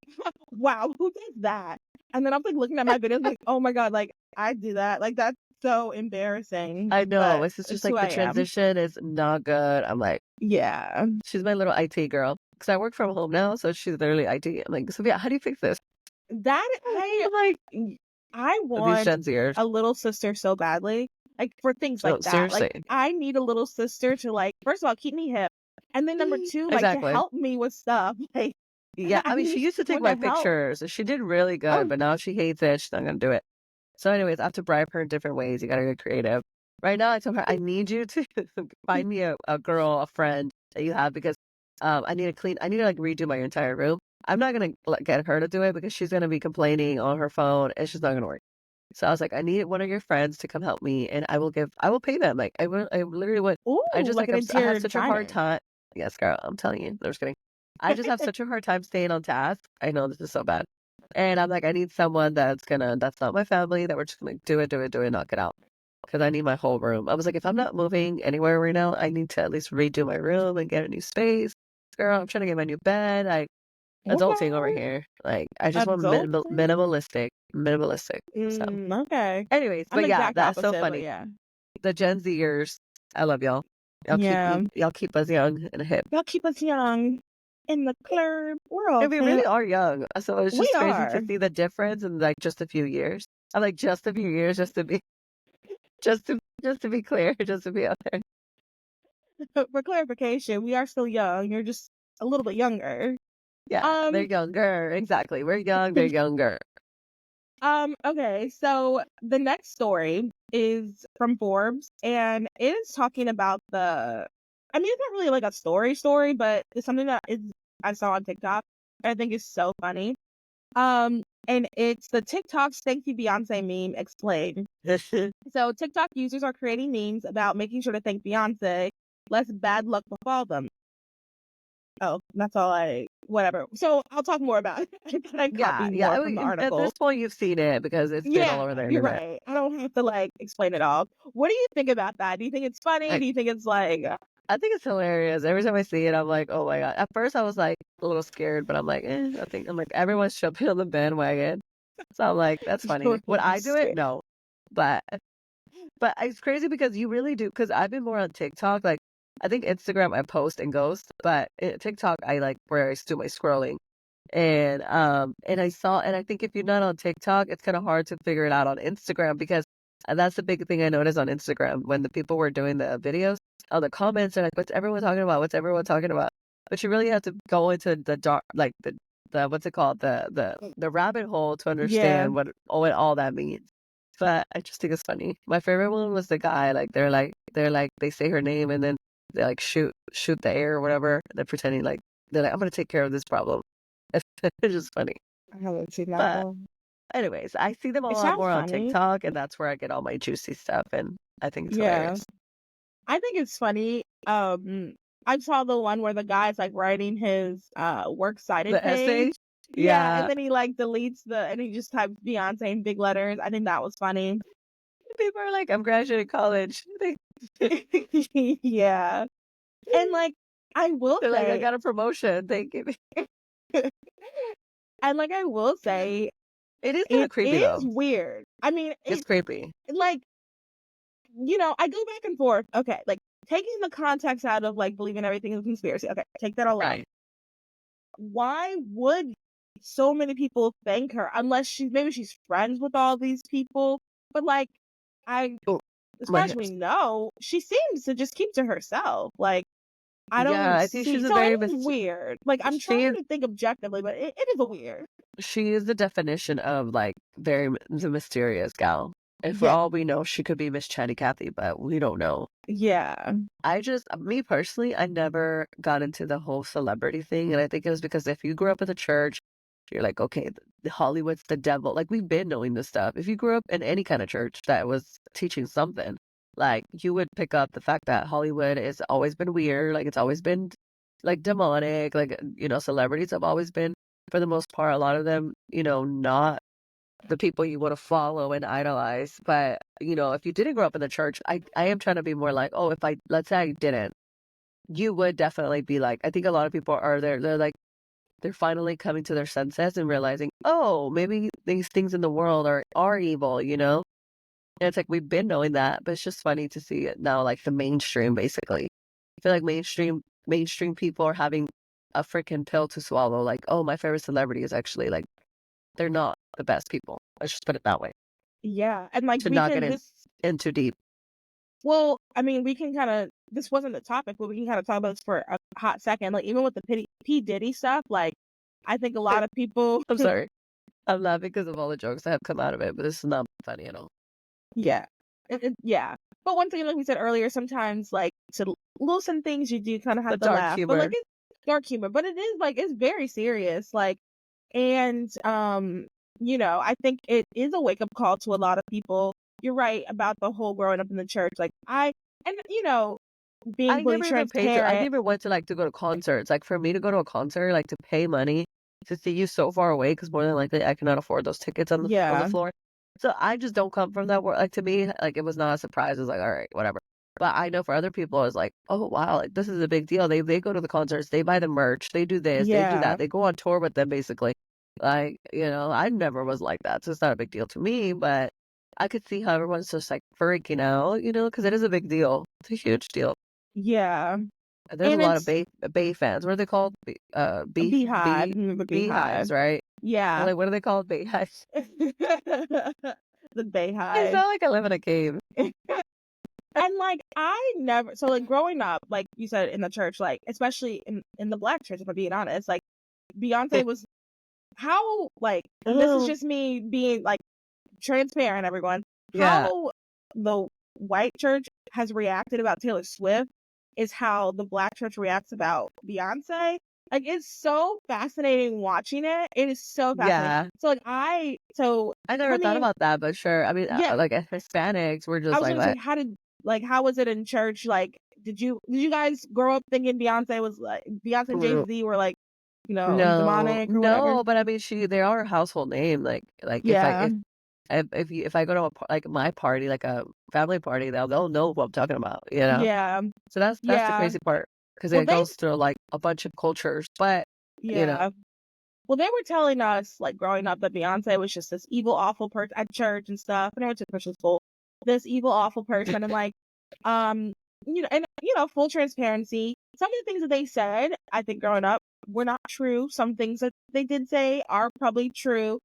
wow, who does that? And then I'm like looking at my videos like, oh my God, like I do that. Like that's so embarrassing. I know. But My sister's it's who like, the I am. transition is not good. I'm like, Yeah. she's my little IT girl. Because I work from home now, so she's literally IT. I'm like, Sophia, how do you fix this? That I'm like, I these want Gen Zers. a little sister so badly. Like for things like No, that. Like seriously. I need a little sister to like first of all keep me hip. And then number two, like to Exactly. help me with stuff. Like Yeah, I I mean, she need used to take someone my to help. pictures. She did really good, Oh but now she hates it. She's not gonna do it. So, anyways, I have to bribe her in different ways. You gotta get creative. Right now, I told her I need you to find me a girl, a friend that you have, because I need to like redo my entire room. I'm not gonna get her to do it because she's gonna be complaining on her phone. It's just not gonna work. So I was like, I need one of your friends to come help me, and I will pay them. Like I literally would. ooh, I just like like an I have interior such a hard designer. time. Yes, girl, I'm telling you. No, just kidding. I just have such a hard time staying on task. I know this is so bad. And I'm like, I need someone that's not my family, that we're just gonna do it, knock it out. Because I need my whole room. I was like, if I'm not moving anywhere right now, I need to at least redo my room and get a new space. Girl, I'm trying to get my new bed. Adulting over Okay. here. Like, I just want Adulting? minimalistic. So, Okay. anyways, I'm but the yeah, exact that's so opposite, but funny. yeah. The Gen Zers, I love y'all. Yeah. Y'all keep us young and hip. Y'all keep us young in the club. We're all And we fam. really are young. So it's We just crazy to are. see the difference in like just a few years. I'm like, just a few years, just to be clear, just to be out there. For clarification, we are still young. You're just a little bit younger. Yeah, they're Um, younger. Exactly. We're young, they're younger. okay, so the next story is from Forbes and it is talking about I mean, it's not really like a story, but it's something I saw on TikTok. I think is so funny. And it's the TikTok's Thank You Beyonce meme explained. So TikTok users are creating memes about making sure to thank Beyonce, lest bad luck befall them. Oh, that's all whatever. So I'll talk more about it. I Yeah, copied yeah. more I from the mean, at this article. point, you've seen it because it's been all Yeah, over the you're internet. right. I don't have to like explain it all. What do you think about that? Do you think it's funny? Like, Do you think it's like I think it's hilarious. Every time I see it, I'm like, oh my God. At first, I was like a little scared, but I'm like, I'm like, everyone's jumping on the bandwagon. So I'm like, that's you're funny. a Would little I do it? scared? No. But it's crazy because you really do. Because I've been more on TikTok. Like, I think Instagram I post and ghost, but TikTok I like where I do my scrolling. And I think if you're not on TikTok, it's kind of hard to figure it out on Instagram because that's the big thing I noticed on Instagram when the people were doing the videos. All the comments are like, "What's everyone talking about? What's everyone talking about?" But you really have to go into the dark, like the what's it called, the rabbit hole to Yeah. understand what all that means. But I just think it's funny. My favorite one was the guy, like they say her name and then they like shoot the air or whatever. They're pretending like they're like, I'm gonna take care of this problem. It's just funny. I haven't seen that But one. anyways, I see them a It lot sounds more on funny. TikTok, and that's where I get all my juicy stuff, and I think it's Yeah. hilarious. I think it's funny. I saw the one where the guy's like writing his works cited The essay, page. Yeah, and yeah. then he like deletes and he just types Beyonce in big letters. I think that was funny. People are like, I'm graduating college. Yeah. And like I will They're like, I say got a promotion. Thank you. and like I will say It is kind of it creepy is though. weird. I mean, It's creepy. like I go back and forth. Okay, like taking the context out of like believing everything is a conspiracy. Okay, take that all out. Right. Why would so many people thank her unless maybe she's friends with all these people? But like I Oh, as far my as we hips. know, she seems to just keep to herself. Like I Yeah, don't I think she's see a so it very is weird. Like I'm she trying is to think objectively, but it is a weird. she is the definition of like the mysterious gal. And for Yeah. all we know, she could be Miss Chatty Cathy, but we don't know. Yeah. Me personally, I never got into the whole celebrity thing. And I think it was because if you grew up in the church, you're like, okay, Hollywood's the devil. Like, we've been knowing this stuff. If you grew up in any kind of church that was teaching something, like, you would pick up the fact that Hollywood has always been weird. Like, it's always been, like, demonic. Like, celebrities have always been, for the most part, a lot of them, not the people you want to follow and idolize. But, if you didn't grow up in the church, I am trying to be more like, oh, let's say I didn't, you would definitely be like, I think a lot of people are there. They're like, they're finally coming to their senses and realizing, oh, maybe these things in the world are evil. And it's like, we've been knowing that, but it's just funny to see it now, like the mainstream, basically. I feel like mainstream people are having a freaking pill to swallow. Like, oh, my favorite celebrity is actually like, they're not the best people. Let's just put it that way. Yeah. And like To we not can get in too deep. well, I mean, we can kind of, this wasn't the topic, but we can kind of talk about this for a hot second. Like, even with the P. Diddy stuff, like, I think a lot of people, I'm sorry. I'm laughing because of all the jokes that have come out of it, but this is not funny at all. yeah. Yeah. But one thing, like we said earlier, sometimes, like, to loosen things, you do kind of The have to dark laugh. But, like, humor. it's dark humor. But it is, like, it's very serious. Like, and, I think it is a wake up call to a lot of people. You're right about the whole growing up in the church. Like, being I fully never even I transparent. never went to like to go to concerts. Like for me to go to a concert, like to pay money to see you so far away, because more than likely I cannot afford those tickets on the Yeah. floor. So I just don't come from that world. Like to me, like it was not a surprise. It was like, all right, whatever. But I know for other people, it's like, oh wow, like this is a big deal. They go to the concerts, they buy the merch, they do this, they do Yeah. that, they go on tour with them basically. Like, I never was like that. So it's not a big deal to me, but I could see how everyone's just like freaking out, because it is a big deal. It's a huge deal. Yeah. There's a And lot of it's Bay fans. What are they called? a Beef, beehive. The beehives, beehive. right? I'm Yeah. like, what are they called? Beehives. The It's beehive. not like I live in a cave. And like I never so like growing up, like you said in the church, like especially in the black church, if I'm being honest, like Beyonce was how like and this is Oh, just me being like transparent, everyone. yeah, How the white church has reacted about Taylor Swift is how the black church reacts about Beyonce. Like it's so fascinating watching it. It is so fascinating. yeah. So like I never for thought me, about that, but sure. I mean, yeah, like Hispanics, we're I just was like, gonna say what? how was it in church? Like did you guys grow up thinking Beyonce was like Beyonce and No, Jay-Z were like, no, demonic or whatever? no. But I mean, they are a household name. Like Yeah. if I go to like my party, like a family party, they'll know what I'm talking about. Yeah. So that's the Yeah. crazy part because Well it they goes through like a bunch of cultures, but you know. yeah. Well, they were telling us, like, growing up that Beyonce was just this evil, awful person at church and stuff. And I went to Christian school. This evil, awful person. And, like, and, full transparency. some of the things that they said, I think growing up, were not true. Some things that they did say are probably true.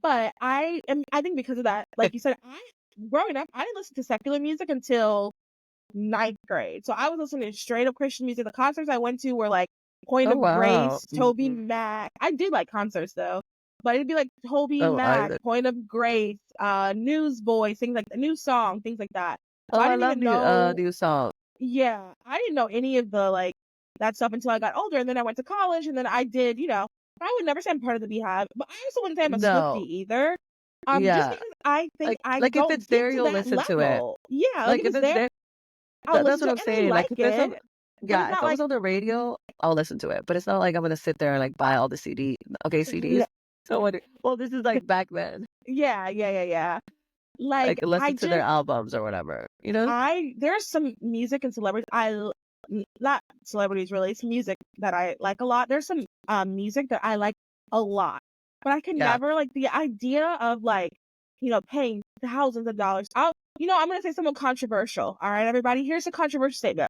But I think because of that, like you said, growing up, I didn't listen to secular music until ninth grade. So I was listening to straight up Christian music. The concerts I went to were like Point Oh of wow. Grace, Toby Mac. I did like concerts though, but it'd be like Toby Oh, Mac, I Point of Grace, Newsboys, things like the new song, things like that. So oh, I I didn't love even know. new song. Yeah, I didn't know any of the like that stuff until I got older, and then I went to college, and then I did, I would never say I'm part of the Beehive, but I also wouldn't say I'm a No, Swiftie either. Just yeah, because I think I like if it's don't there, get to you'll that listen to it. level. Yeah, like Like if if it's it's there, there, I'll listen that's to what it, I'm and I saying. Like like if it's it, on, but it's yeah, if not it like was on the radio, I'll listen to it. But it's not like I'm gonna sit there and like buy all the CDs. So what? Well, this is like back then. yeah, yeah, yeah, yeah. Like Like listen to their albums or whatever. You know? there's some music and celebrities not celebrities really, it's music that I like a lot. There's some music that I like a lot, but I can Yeah. never like the idea of like, paying thousands of dollars. I'm gonna say something controversial. All right, everybody, here's a controversial statement.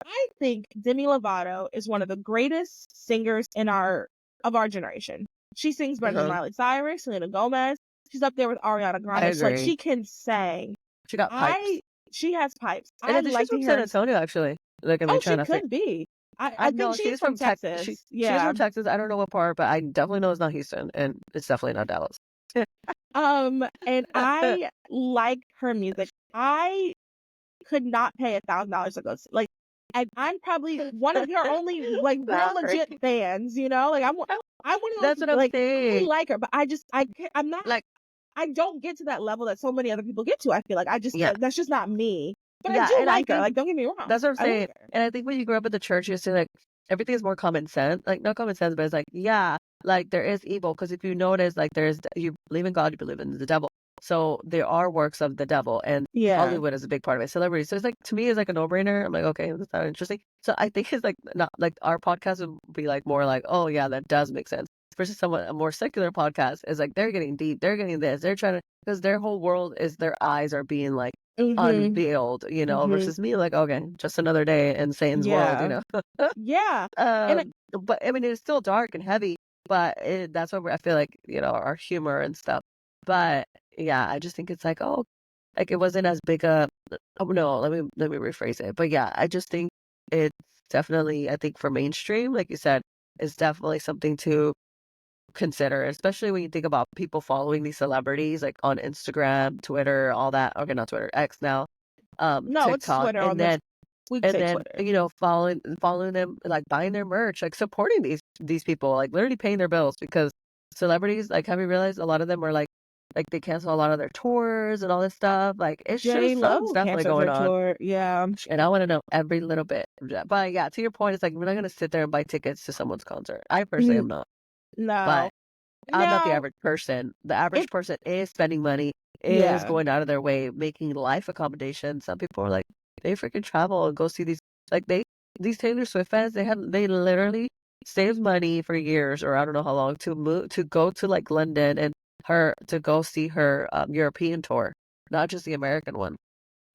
I think Demi Lovato is one of the greatest singers of our generation. She sings better than Uh-huh. Miley Cyrus, Selena Gomez. She's up there with Ariana I Grande. Like agree. she can sing. She got pipes, She has pipes. and I I'd think she's like to from hear San her. Antonio actually. Like, am I Oh, trying she to think? could be. I I think know she's she's from from Texas. she's Yeah. from Texas. I don't know what part, but I definitely know it's not Houston, and it's definitely not Dallas. And I like her music. I could not pay $1,000 to go see. Like, and I'm probably one of her only like real Sorry. legit fans. Like I'm one of That's those what I'm like I saying. like her, but I'm not. Like, I don't get to that level that so many other people get to. I feel like yeah, that's just not me. But I yeah, do and I like her. think Like, don't get me wrong, that's what I'm I saying. like her. And I think when you grow up in the church, you say like everything is more common sense. Like not common sense, but it's like yeah, like there is evil because if you notice, like you believe in God, you believe in the devil. So there are works of the devil, and Yeah. Hollywood is a big part of it. Celebrity, so it's like to me, it's like a no-brainer. I'm like, okay, that's not interesting. So I think it's like not like our podcast would be like more like, oh yeah, that does make sense. Versus someone a more secular podcast is like they're getting deep, they're getting this, they're trying to because their whole world is their eyes are being like Mhm. unveiled, Mhm. versus me, like, okay, just another day in Satan's world. Yeah. Yeah. And Um, but I mean, it's still dark and heavy, but that's what I feel like, our humor and stuff. But yeah, I just think it's like, oh, like it wasn't as big a, oh no, let me rephrase it. But yeah, I just think it's definitely, I think for mainstream, like you said, it's definitely something to consider, especially when you think about people following these celebrities like on Instagram, Twitter, all that. Okay, not Twitter, X now, no, it's TikTok, Twitter on this. We could say Twitter. following them, like buying their merch, like supporting these people, like literally paying their bills because celebrities, like have you realized a lot of them are like they cancel a lot of their tours and all this stuff. Like it's J just something's Lo definitely cancels going her on. tour. Yeah. And I want to know every little bit of that. But yeah, to your point, it's like we're not gonna sit there and buy tickets to someone's concert. I personally am not. No. But I'm not the Now, average person. The if average person is spending money, is yeah. going out of their way, making life accommodations. Some people are like, they freaking travel and go see like these Taylor Swift fans, they literally saved money for years, or I don't know how long, to go to like London and to go see her European tour, not just the American one.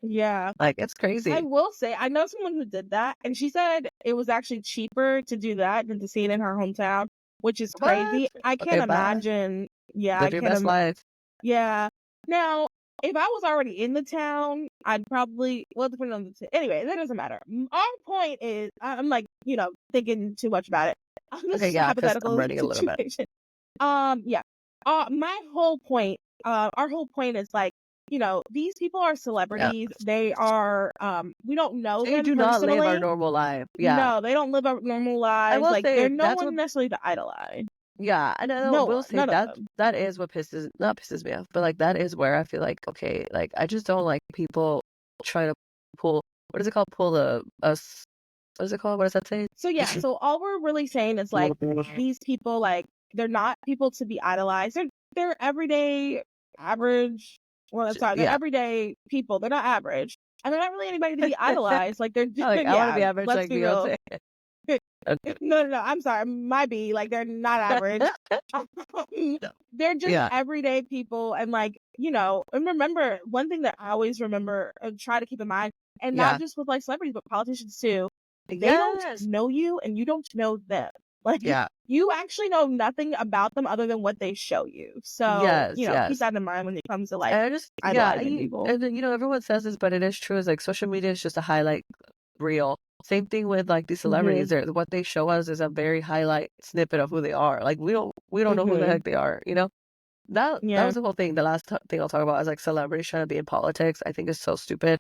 Yeah. Like it's I crazy. will say I know someone who did that, and she said it was actually cheaper to do that than to see it in her hometown, which is What? crazy. I Okay, can't bye. imagine. Yeah, I Live your can't best life. Yeah. Now, if I was already in the town, I'd probably, well, depending on anyway, that doesn't matter. Our point is, I'm like, thinking too much about it. This Okay, is a yeah, because I'm hypothetical running a little bit. situation. Yeah. My whole point, our whole point is like, these people are Yeah. celebrities. They are, we don't know They them do not live our personally. normal life. Yeah. No, they don't live a normal I lives. will Like, they're say no that's what one necessarily to idolize. yeah, and I No will one, say none of that them. that is what not pisses me off, but like that is where I feel like okay, like I just don't like people trying to pull what is it called? Pull the us what is it called? What does that say? So yeah, so all we're really saying is like these people, like they're not people to be idolized. They're everyday average. Well, sorry, they're Yeah. everyday people. They're not average, and they're not really anybody to be idolized. Like they're Like I want to yeah. be average Let's like be real. Beyonce. Okay. No. I'm sorry. Might be like they're not average. They're just Yeah. everyday people, and like and remember one thing that I always remember and try to keep in mind, and not Yeah. just with like celebrities, but politicians too. They don't Yes. know you and you don't know them. Like, Yeah. you actually know nothing about them other than what they show you. So, Yes. keep Yes. that in mind when it comes to like And I just, idolizing people. and then, everyone says this, but it is true. Is like social media is just a highlight reel. Same thing with like these celebrities. Mm-hmm. What they show us is a very highlight snippet of who they are. Like we don't know who the Mm-hmm. heck they are. That Yeah. was the whole thing. The last thing I'll talk about is like celebrities trying to be in politics. I think is so stupid,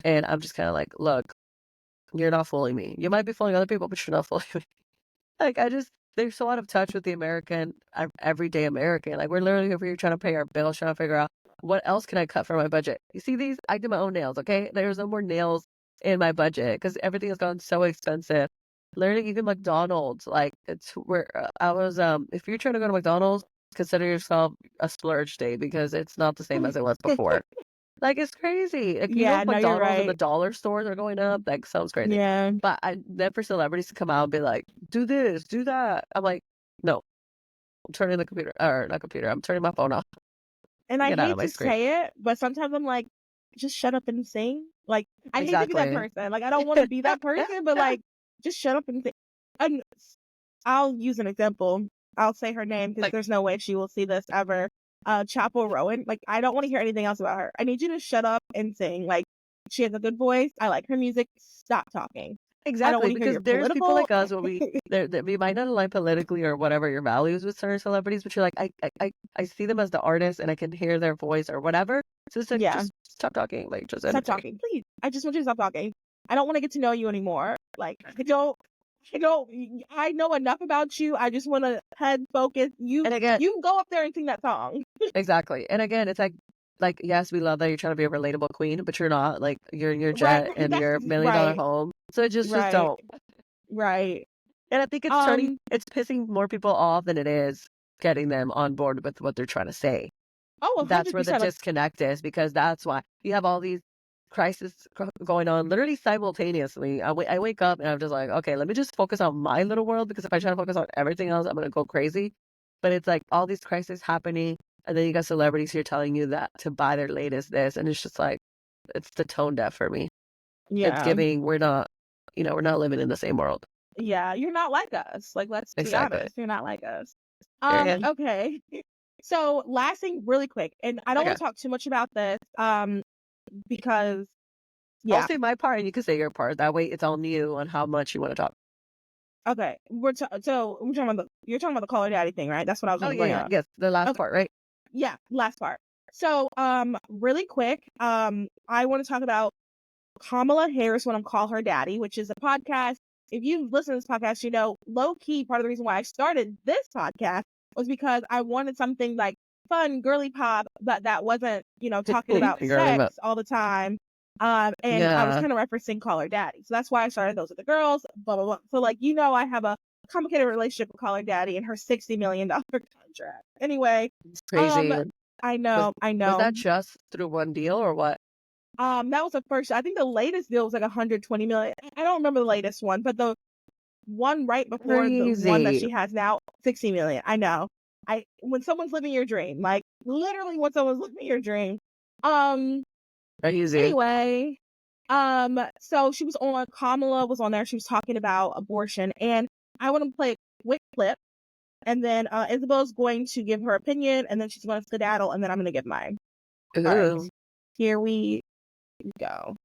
and I'm just kind of like, look, you're not fooling me. You might be fooling other people, but you're not fooling me. Like they're so out of touch with the American, everyday American. Like we're literally over here trying to pay our bills, trying to figure out what else can I cut from my budget. You see these? I did my own nails. Okay, there's no more nails in my budget because everything has gone so expensive. Literally, even McDonald's, like it's where I was. If you're trying to go to McDonald's, consider yourself a splurge day because it's not the same as it was before. Like it's crazy. Like Yeah, no, you're McDonald's and the right. dollar stores are going up. Like sounds crazy. Yeah. But I never for celebrities to come out and be like, do this, do that. I'm like, no, I'm turning the computer or not computer. I'm turning my phone off. And I Get out hate of my to screen. say it, but sometimes I'm like, just shut up and sing. Like, I hate to be that Exactly. person. Like, I don't want to be that person, but like, just shut up and sing. And I'll use an example. I'll say her name because Like there's no way she will see this ever. Chapel Rowan. Like, I don't want to hear anything else about her. I need you to shut up and sing. Like, she has a good voice. I like her music. Stop talking. I don't exactly want to hear because your there's people political. like us where we might not align politically or whatever your values with certain celebrities, but you're like I see them as the artist and I can hear their voice or whatever. So it's like Yeah, just stop talking. Like just end stop it. talking, please. I just want you to stop talking. I don't want to get to know you anymore. Like, I know enough about you. I just want to head focus. And again, You go up there and sing that song. exactly. And again, it's like yes, we love that you're trying to be a relatable queen, but you're not. Like you're in your Right. jet and That's your $1 million right. home. So just Right. don't. Right. And I think it's pissing more people off than it is getting them on board with what they're trying to say. Oh, That's where the 100%. Like, disconnect is because that's why you have all these crises going on literally simultaneously. I wake up and I'm just like, okay, let me just focus on my little world because if I try to focus on everything else, I'm going to go crazy. But it's like all these crises happening. And then you got celebrities here telling you that to buy their latest this. And it's just like, it's the tone deaf for me. It's yeah. giving, we're not living in the same world. Yeah. You're not like us. Like, let's be Exactly. honest. You're not like us. Period. Okay. So last thing really quick, and I don't Okay. want to talk too much about this, because I'll say my part and you can say your part. That way it's on you on how much you want to talk. okay, so we're talking about you're talking about the Call Her Daddy thing, right? That's what I was Oh going to yeah, bring yeah. up. Yes. The last Okay. part, right? Yeah, last part. So, really quick, I want to talk about Kamala Harris when I'm Call Her Daddy, which is a podcast. If you've listened to this podcast, you know, low key, part of the reason why I started this podcast was because I wanted something like fun, girly pop, but that wasn't, talking about Girly sex but all the time. And I was yeah. kind of referencing Call Her Daddy. So that's why I started Those Are the Girls, blah, blah, blah. So, like, I have a complicated relationship with Call Her Daddy and her $60 million contract. Anyway, It's um, crazy. I Was know, I was know. that just through one deal or what? That was the first. I think the latest deal was like 120 million. I don't remember the latest one, but the one right before the one that Crazy. she has now, 60 million. I know. When someone's living your dream, like literally when someone's living your dream. Um. Crazy. Anyway, so Kamala was on there. She was talking about abortion, and I want to play a quick clip, and then Isabel's going to give her opinion, and then she's going to skedaddle, and then I'm going to give mine. All right. Ooh. Here we go.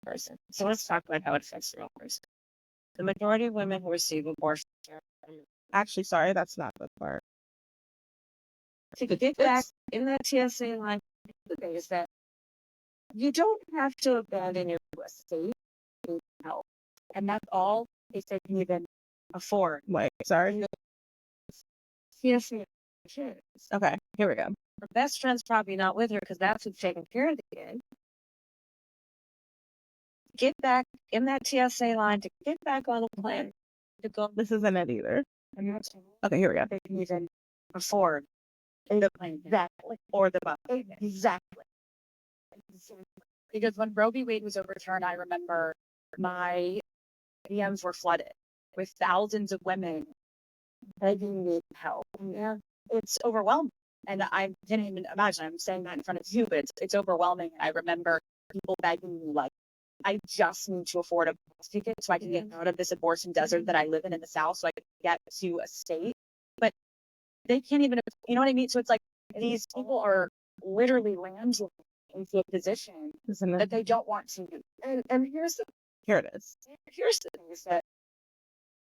Person. So let's talk about how it affects the real person. The majority of women who receive abortion care Actually, sorry, that's not the part. to get back in that TSA line is that you don't have to abandon your state to help. And that's all they said you even afford. Wait, sorry. TSA. Okay, here we go. Her best friend's probably not with her because that's who's taking care of the kid. Get back in that TSA line to get back on the plane to go. This isn't it either. And that's all Okay, here we go. they can even afford the plane. Exactly. Or the bus. Exactly. Because when Roe v. Wade was overturned, I remember my DMs were flooded with thousands of women begging me for help. Yeah, it's overwhelming. And I didn't even imagine I'm saying that in front of you, but it's overwhelming. I remember people begging me, like, I just need to afford a bus ticket so I can get out of this abortion desert that I live in the South so I can get to a state. But they can't even, you know what I mean? So it's like these people are literally landing into a position that they don't want to do. And Here it is. here's the thing is that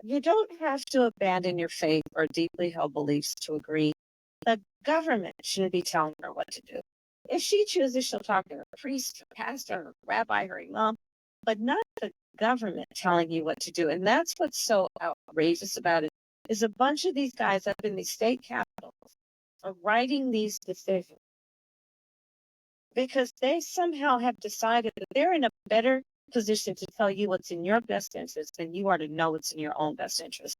you don't have to abandon your faith or deeply held beliefs to agree. The government shouldn't be telling her what to do. If she chooses, she'll talk to her priest, her pastor, her rabbi, her imam, but not the government telling you what to do. And that's what's so outrageous about it, is a bunch of these guys up in these state capitals are writing these decisions because they somehow have decided that they're in a better position to tell you what's in your best interest than you are to know what's in your own best interest.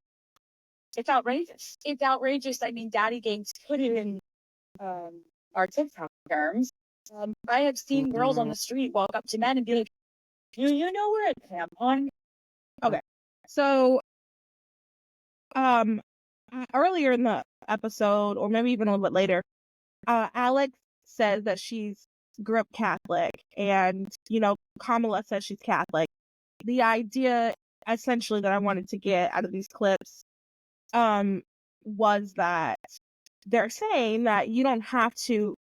It's outrageous. It's outrageous. I mean, Daddy Games put it in our TikTok terms. I have seen girls on the street walk up to men and be like, "Do you know where a tampon?" Okay. So, earlier in the episode, or maybe even a little bit later, Alex says that she's grew up Catholic, and Kamala says she's Catholic. The idea, essentially, that I wanted to get out of these clips, was that they're saying that you don't have to,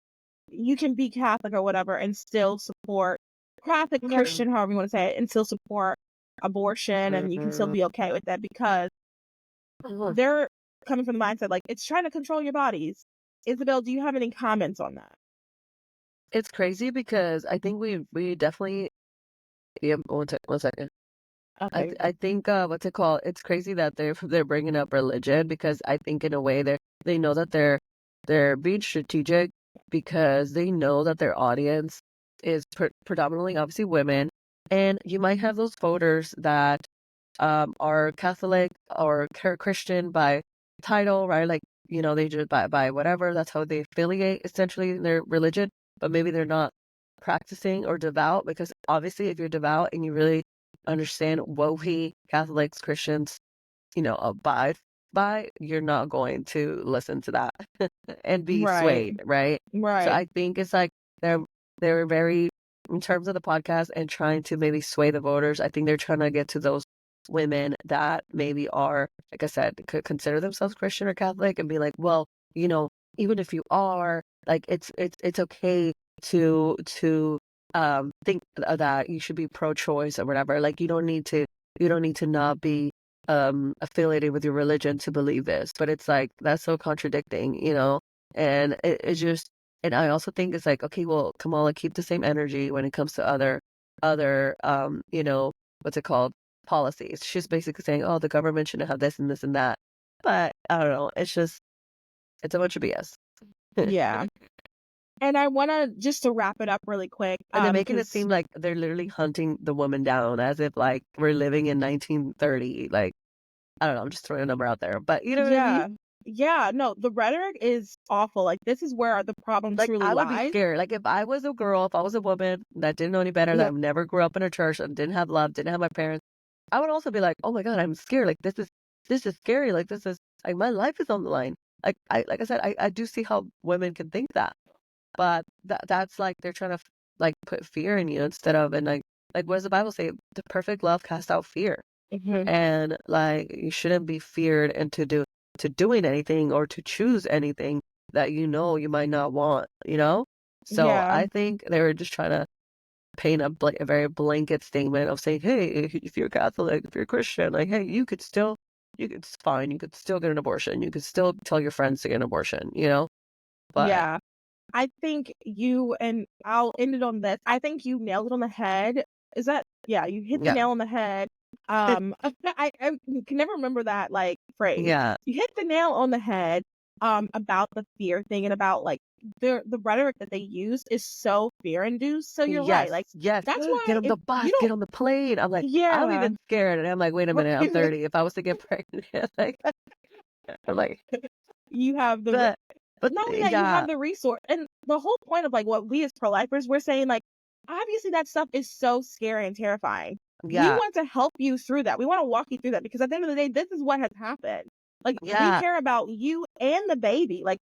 you can be Catholic or whatever and still support Catholic, Christian, however you want to say it, and still support abortion, and you can still be okay with that because they're coming from the mindset like it's trying to control your bodies. Isabel, do you have any comments on that? It's crazy because I think we definitely, yeah, one second. Okay. I think what's it called? It's crazy that they're bringing up religion because I think in a way they know that they're being strategic because they know that their audience is predominantly obviously women, and you might have those voters that are Catholic or Christian by title, right? Like they just by whatever, that's how they affiliate essentially in their religion, but maybe they're not practicing or devout, because obviously if you're devout and you really understand what we Catholics, Christians, abide by, you're not going to listen to that and be swayed, right? So I think it's like they're very, in terms of the podcast and trying to maybe sway the voters, I think they're trying to get to those women that maybe are, like I said, could consider themselves Christian or Catholic and be like, well, even if you are, like, it's okay to think that you should be pro-choice or whatever. Like, you don't need to not be affiliated with your religion to believe this. But it's like that's so contradicting, and it's just, and I also think it's like, okay, well, Kamala, keep the same energy when it comes to other what's it called, policies. She's basically saying, oh, the government shouldn't have this and this and that. But I don't know, it's a bunch of BS. Yeah. And I want to, just to wrap it up really quick. And they're making it seem like they're literally hunting the woman down as if like we're living in 1930. Like, I don't know, I'm just throwing a number out there. But you know what I mean? Yeah, no, the rhetoric is awful. Like, this is where the problem Like, truly I would lies. be scared. Like, if I was a girl, if I was a woman that didn't know any better, that never grew up in a church, and didn't have love, didn't have my parents, I would also be like, oh my God, I'm scared. Like, this is scary. Like, this is, like, my life is on the line. Like I said, I do see how women can think that. But that's like they're trying to like put fear in you instead of, and like what does the Bible say? The perfect love casts out fear. And like you shouldn't be feared into doing anything or to choose anything that you might not want, So I think they were just trying to paint a very blanket statement of saying, hey, if you're Catholic, if you're Christian, like, hey, it's fine, you could still get an abortion, you could still tell your friends to get an abortion, But yeah. I think and I'll end it on this. I think you nailed it on the head. Is that, you hit the nail on the head. I can never remember that like phrase. Yeah. You hit the nail on the head about the fear thing, and about like the rhetoric that they use is so fear induced. So you're right. Like, that's why get on the bus, get on the plane. I'm like, I'm even scared, and I'm like, wait a minute, I'm 30. If I was to get pregnant, like, I'm like, you have the but not only that, you have the resource. And the whole point of like what we as pro-lifers, we're saying, like, obviously that stuff is so scary and terrifying. We want to help you through that. We want to walk you through that, because at the end of the day, this is what has happened. Like, we care about you and the baby. Like,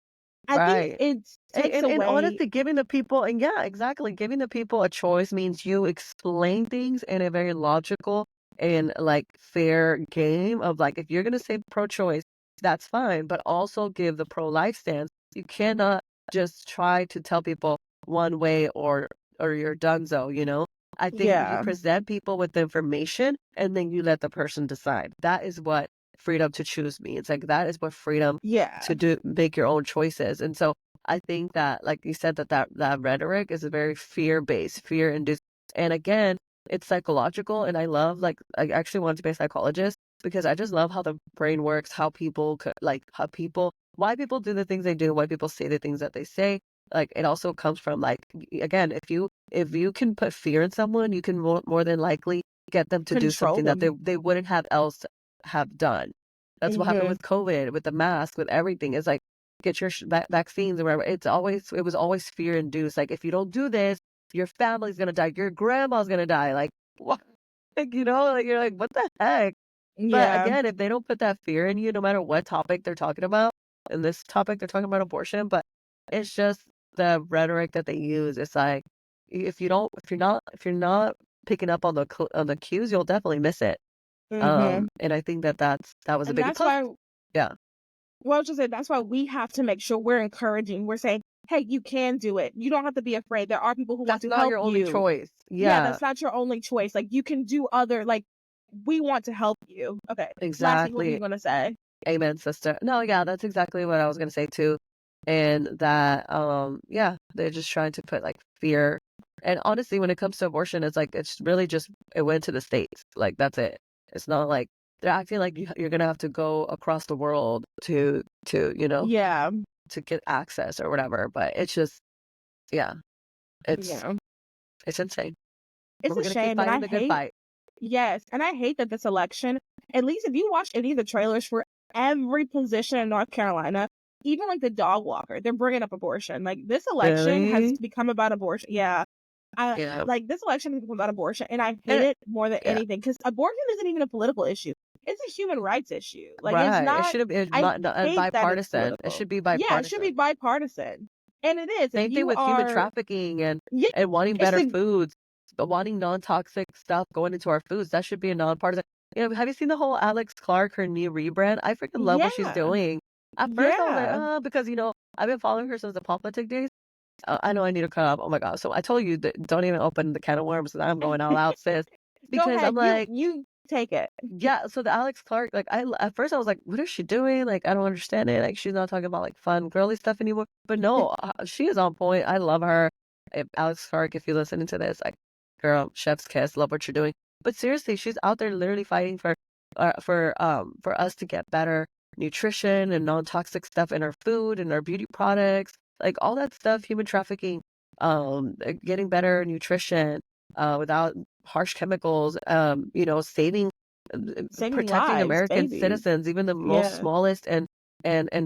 I think Right. it takes And away. honestly, giving the people, and yeah, exactly, giving the people a choice means you explain things in a very logical and like fair game of like, if you're going to say pro-choice, that's fine, but also give the pro-life stance. You cannot just try to tell people one way or you're donezo, you know? I think you Yeah, present people with the information and then you let the person decide. That is what freedom to choose means. Like that is what freedom yeah, to do, make your own choices. And so I think that, like you said, that rhetoric is a very fear-based, fear-induced. And again, it's psychological. And I love, like, I actually want to be a psychologist because I just love how the brain works, how people why people do the things they do, why people say the things that they say. Like, it also comes from, like, again, if you can put fear in someone, you can more than likely get them to do control something that they, them. they wouldn't have else have done. That's what happened Hmm. with COVID, with the mask, with everything. It's like, get your vaccines or whatever. It was always fear induced. Like, if you don't do this, your family's gonna die, your grandma's gonna die. Like, what? Like, like you're like, what the heck? But Yeah. again, if they don't put that fear in you, no matter what topic they're talking about, in this topic they're talking about abortion, but it's just the rhetoric that they use. It's like, if you're not picking up on the cues, you'll definitely miss it. Hmm. And I think that was a And big that's plus. why, Yeah, well, just say that's why we have to make sure we're encouraging. We're saying, hey, you can do it. You don't have to be afraid. There are people who want that's to not help your only you. choice. Yeah, Yeah, that's not your only choice. Like, you can do other, like, we want to help you. Okay. Lastly, what were you exactly. going to say? Amen, sister. No, yeah, that's exactly what I was gonna say too. And that, yeah, they're just trying to put like fear. And honestly, when it comes to abortion, it's like it's really just it went to the States. Like that's it. It's not like they're acting like you're gonna have to go across the world to Yeah. to get access or whatever. But it's just, yeah, it's Yeah. it's insane. But It's we're a gonna keep shame. And fighting I the good hate, fight. yes. And I hate that this election, at least if you watch any of the trailers for every position in North Carolina, even like the dog walker, they're bringing up abortion. Like, this election has Really? become about abortion. Yeah. Yeah. Like, this election has become about abortion, and I hate And it more than yeah. anything because abortion isn't even a political issue. It's a human rights issue. Like, it's Right. It not. should have been I hate that it's bipartisan. It political. should be Yeah, it should bipartisan. be bipartisan, and it is. If Same thing you with human are, trafficking yeah, and wanting it's better a foods, but wanting non-toxic stuff going into our foods. That should be a nonpartisan. Have you seen the whole Alex Clark, her new rebrand? I freaking love what she's yeah, doing. At first, I was like, yeah. because I've been following her since the politic days. I know I need to come up. Oh my God! So I told you that don't even open the can of worms. I'm going all out, sis, Go because I'm ahead, you like, you take it. yeah, so the Alex Clark, like at first I was like, what is she doing? Like, I don't understand it. Like, she's not talking about like fun, girly stuff anymore. But no, she is on point. I love her. Alex Clark, if you're listening to this, like, girl, chef's kiss, love what you're doing. But seriously, she's out there literally fighting for us to get better nutrition and non-toxic stuff in our food and our beauty products, like all that stuff, human trafficking, getting better nutrition, without harsh chemicals, saving, Saving protecting lives, American babies. citizens, even the most Yeah, smallest and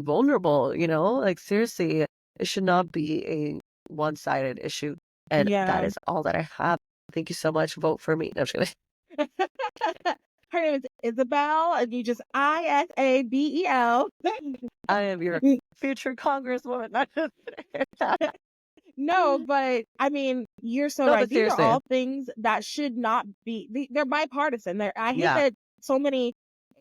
vulnerable, like seriously, it should not be a one-sided issue. And that yeah. is all that I have. Thank you so much. Vote for me. No, I'm just kidding. Her name is Isabel, and you just Isabel. I am your future congresswoman. Not just No, but I mean, you're so no, right. but These are seriously, all things that should not be. They're bipartisan. I hate yeah, that so many.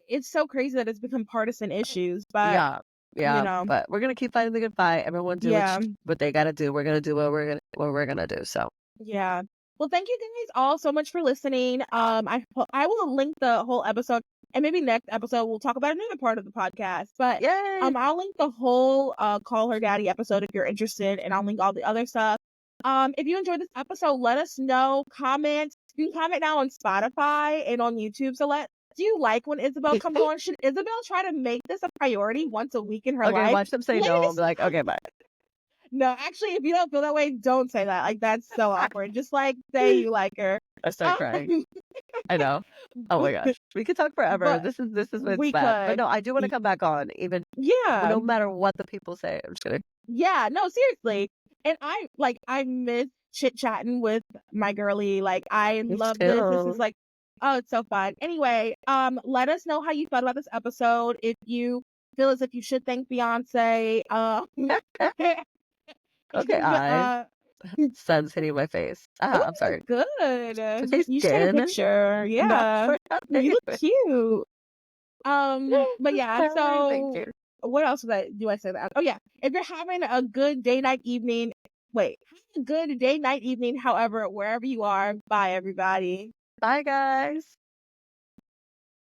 It's so crazy that it's become partisan issues, but yeah, you yeah. know, But we're gonna keep fighting the good fight. Everyone do yeah, what they gotta do. We're gonna do what we're gonna do. So yeah. Well, thank you guys all so much for listening. I will link the whole episode, and maybe next episode we'll talk about another part of the podcast. But yay! I'll link the whole Call Her Daddy episode if you're interested, and I'll link all the other stuff. If you enjoyed this episode, let us know. Comment. You can comment now on Spotify and on YouTube. So do you like when Isabel comes on? Should Isabel try to make this a priority once a week in her Okay, life? watch them say no. I'll Please. be like, okay, bye. No, actually, if you don't feel that way, don't say that. Like, that's so awkward. Just like say you like her. I start crying. Um, I know. Oh my gosh. We could talk forever. but This is what's we bad. But could. no, I do want to Y- come back on, even Yeah. no matter what the people say. I'm just kidding. Yeah. No, seriously. And I miss chit chatting with my girly. Like, I Me love this. This is too. like, oh, it's so fun. Anyway, let us know how you felt about this episode. If you feel as if you should thank Beyonce. Okay, sun's hitting my face. I'm sorry. Good. Face You should take a skin. picture. Yeah. You look cute. But yeah, Thank so you. what else do I say that? Oh yeah. If you're having a good day night evening, have a good day night evening, however, wherever you are. Bye everybody. Bye, guys.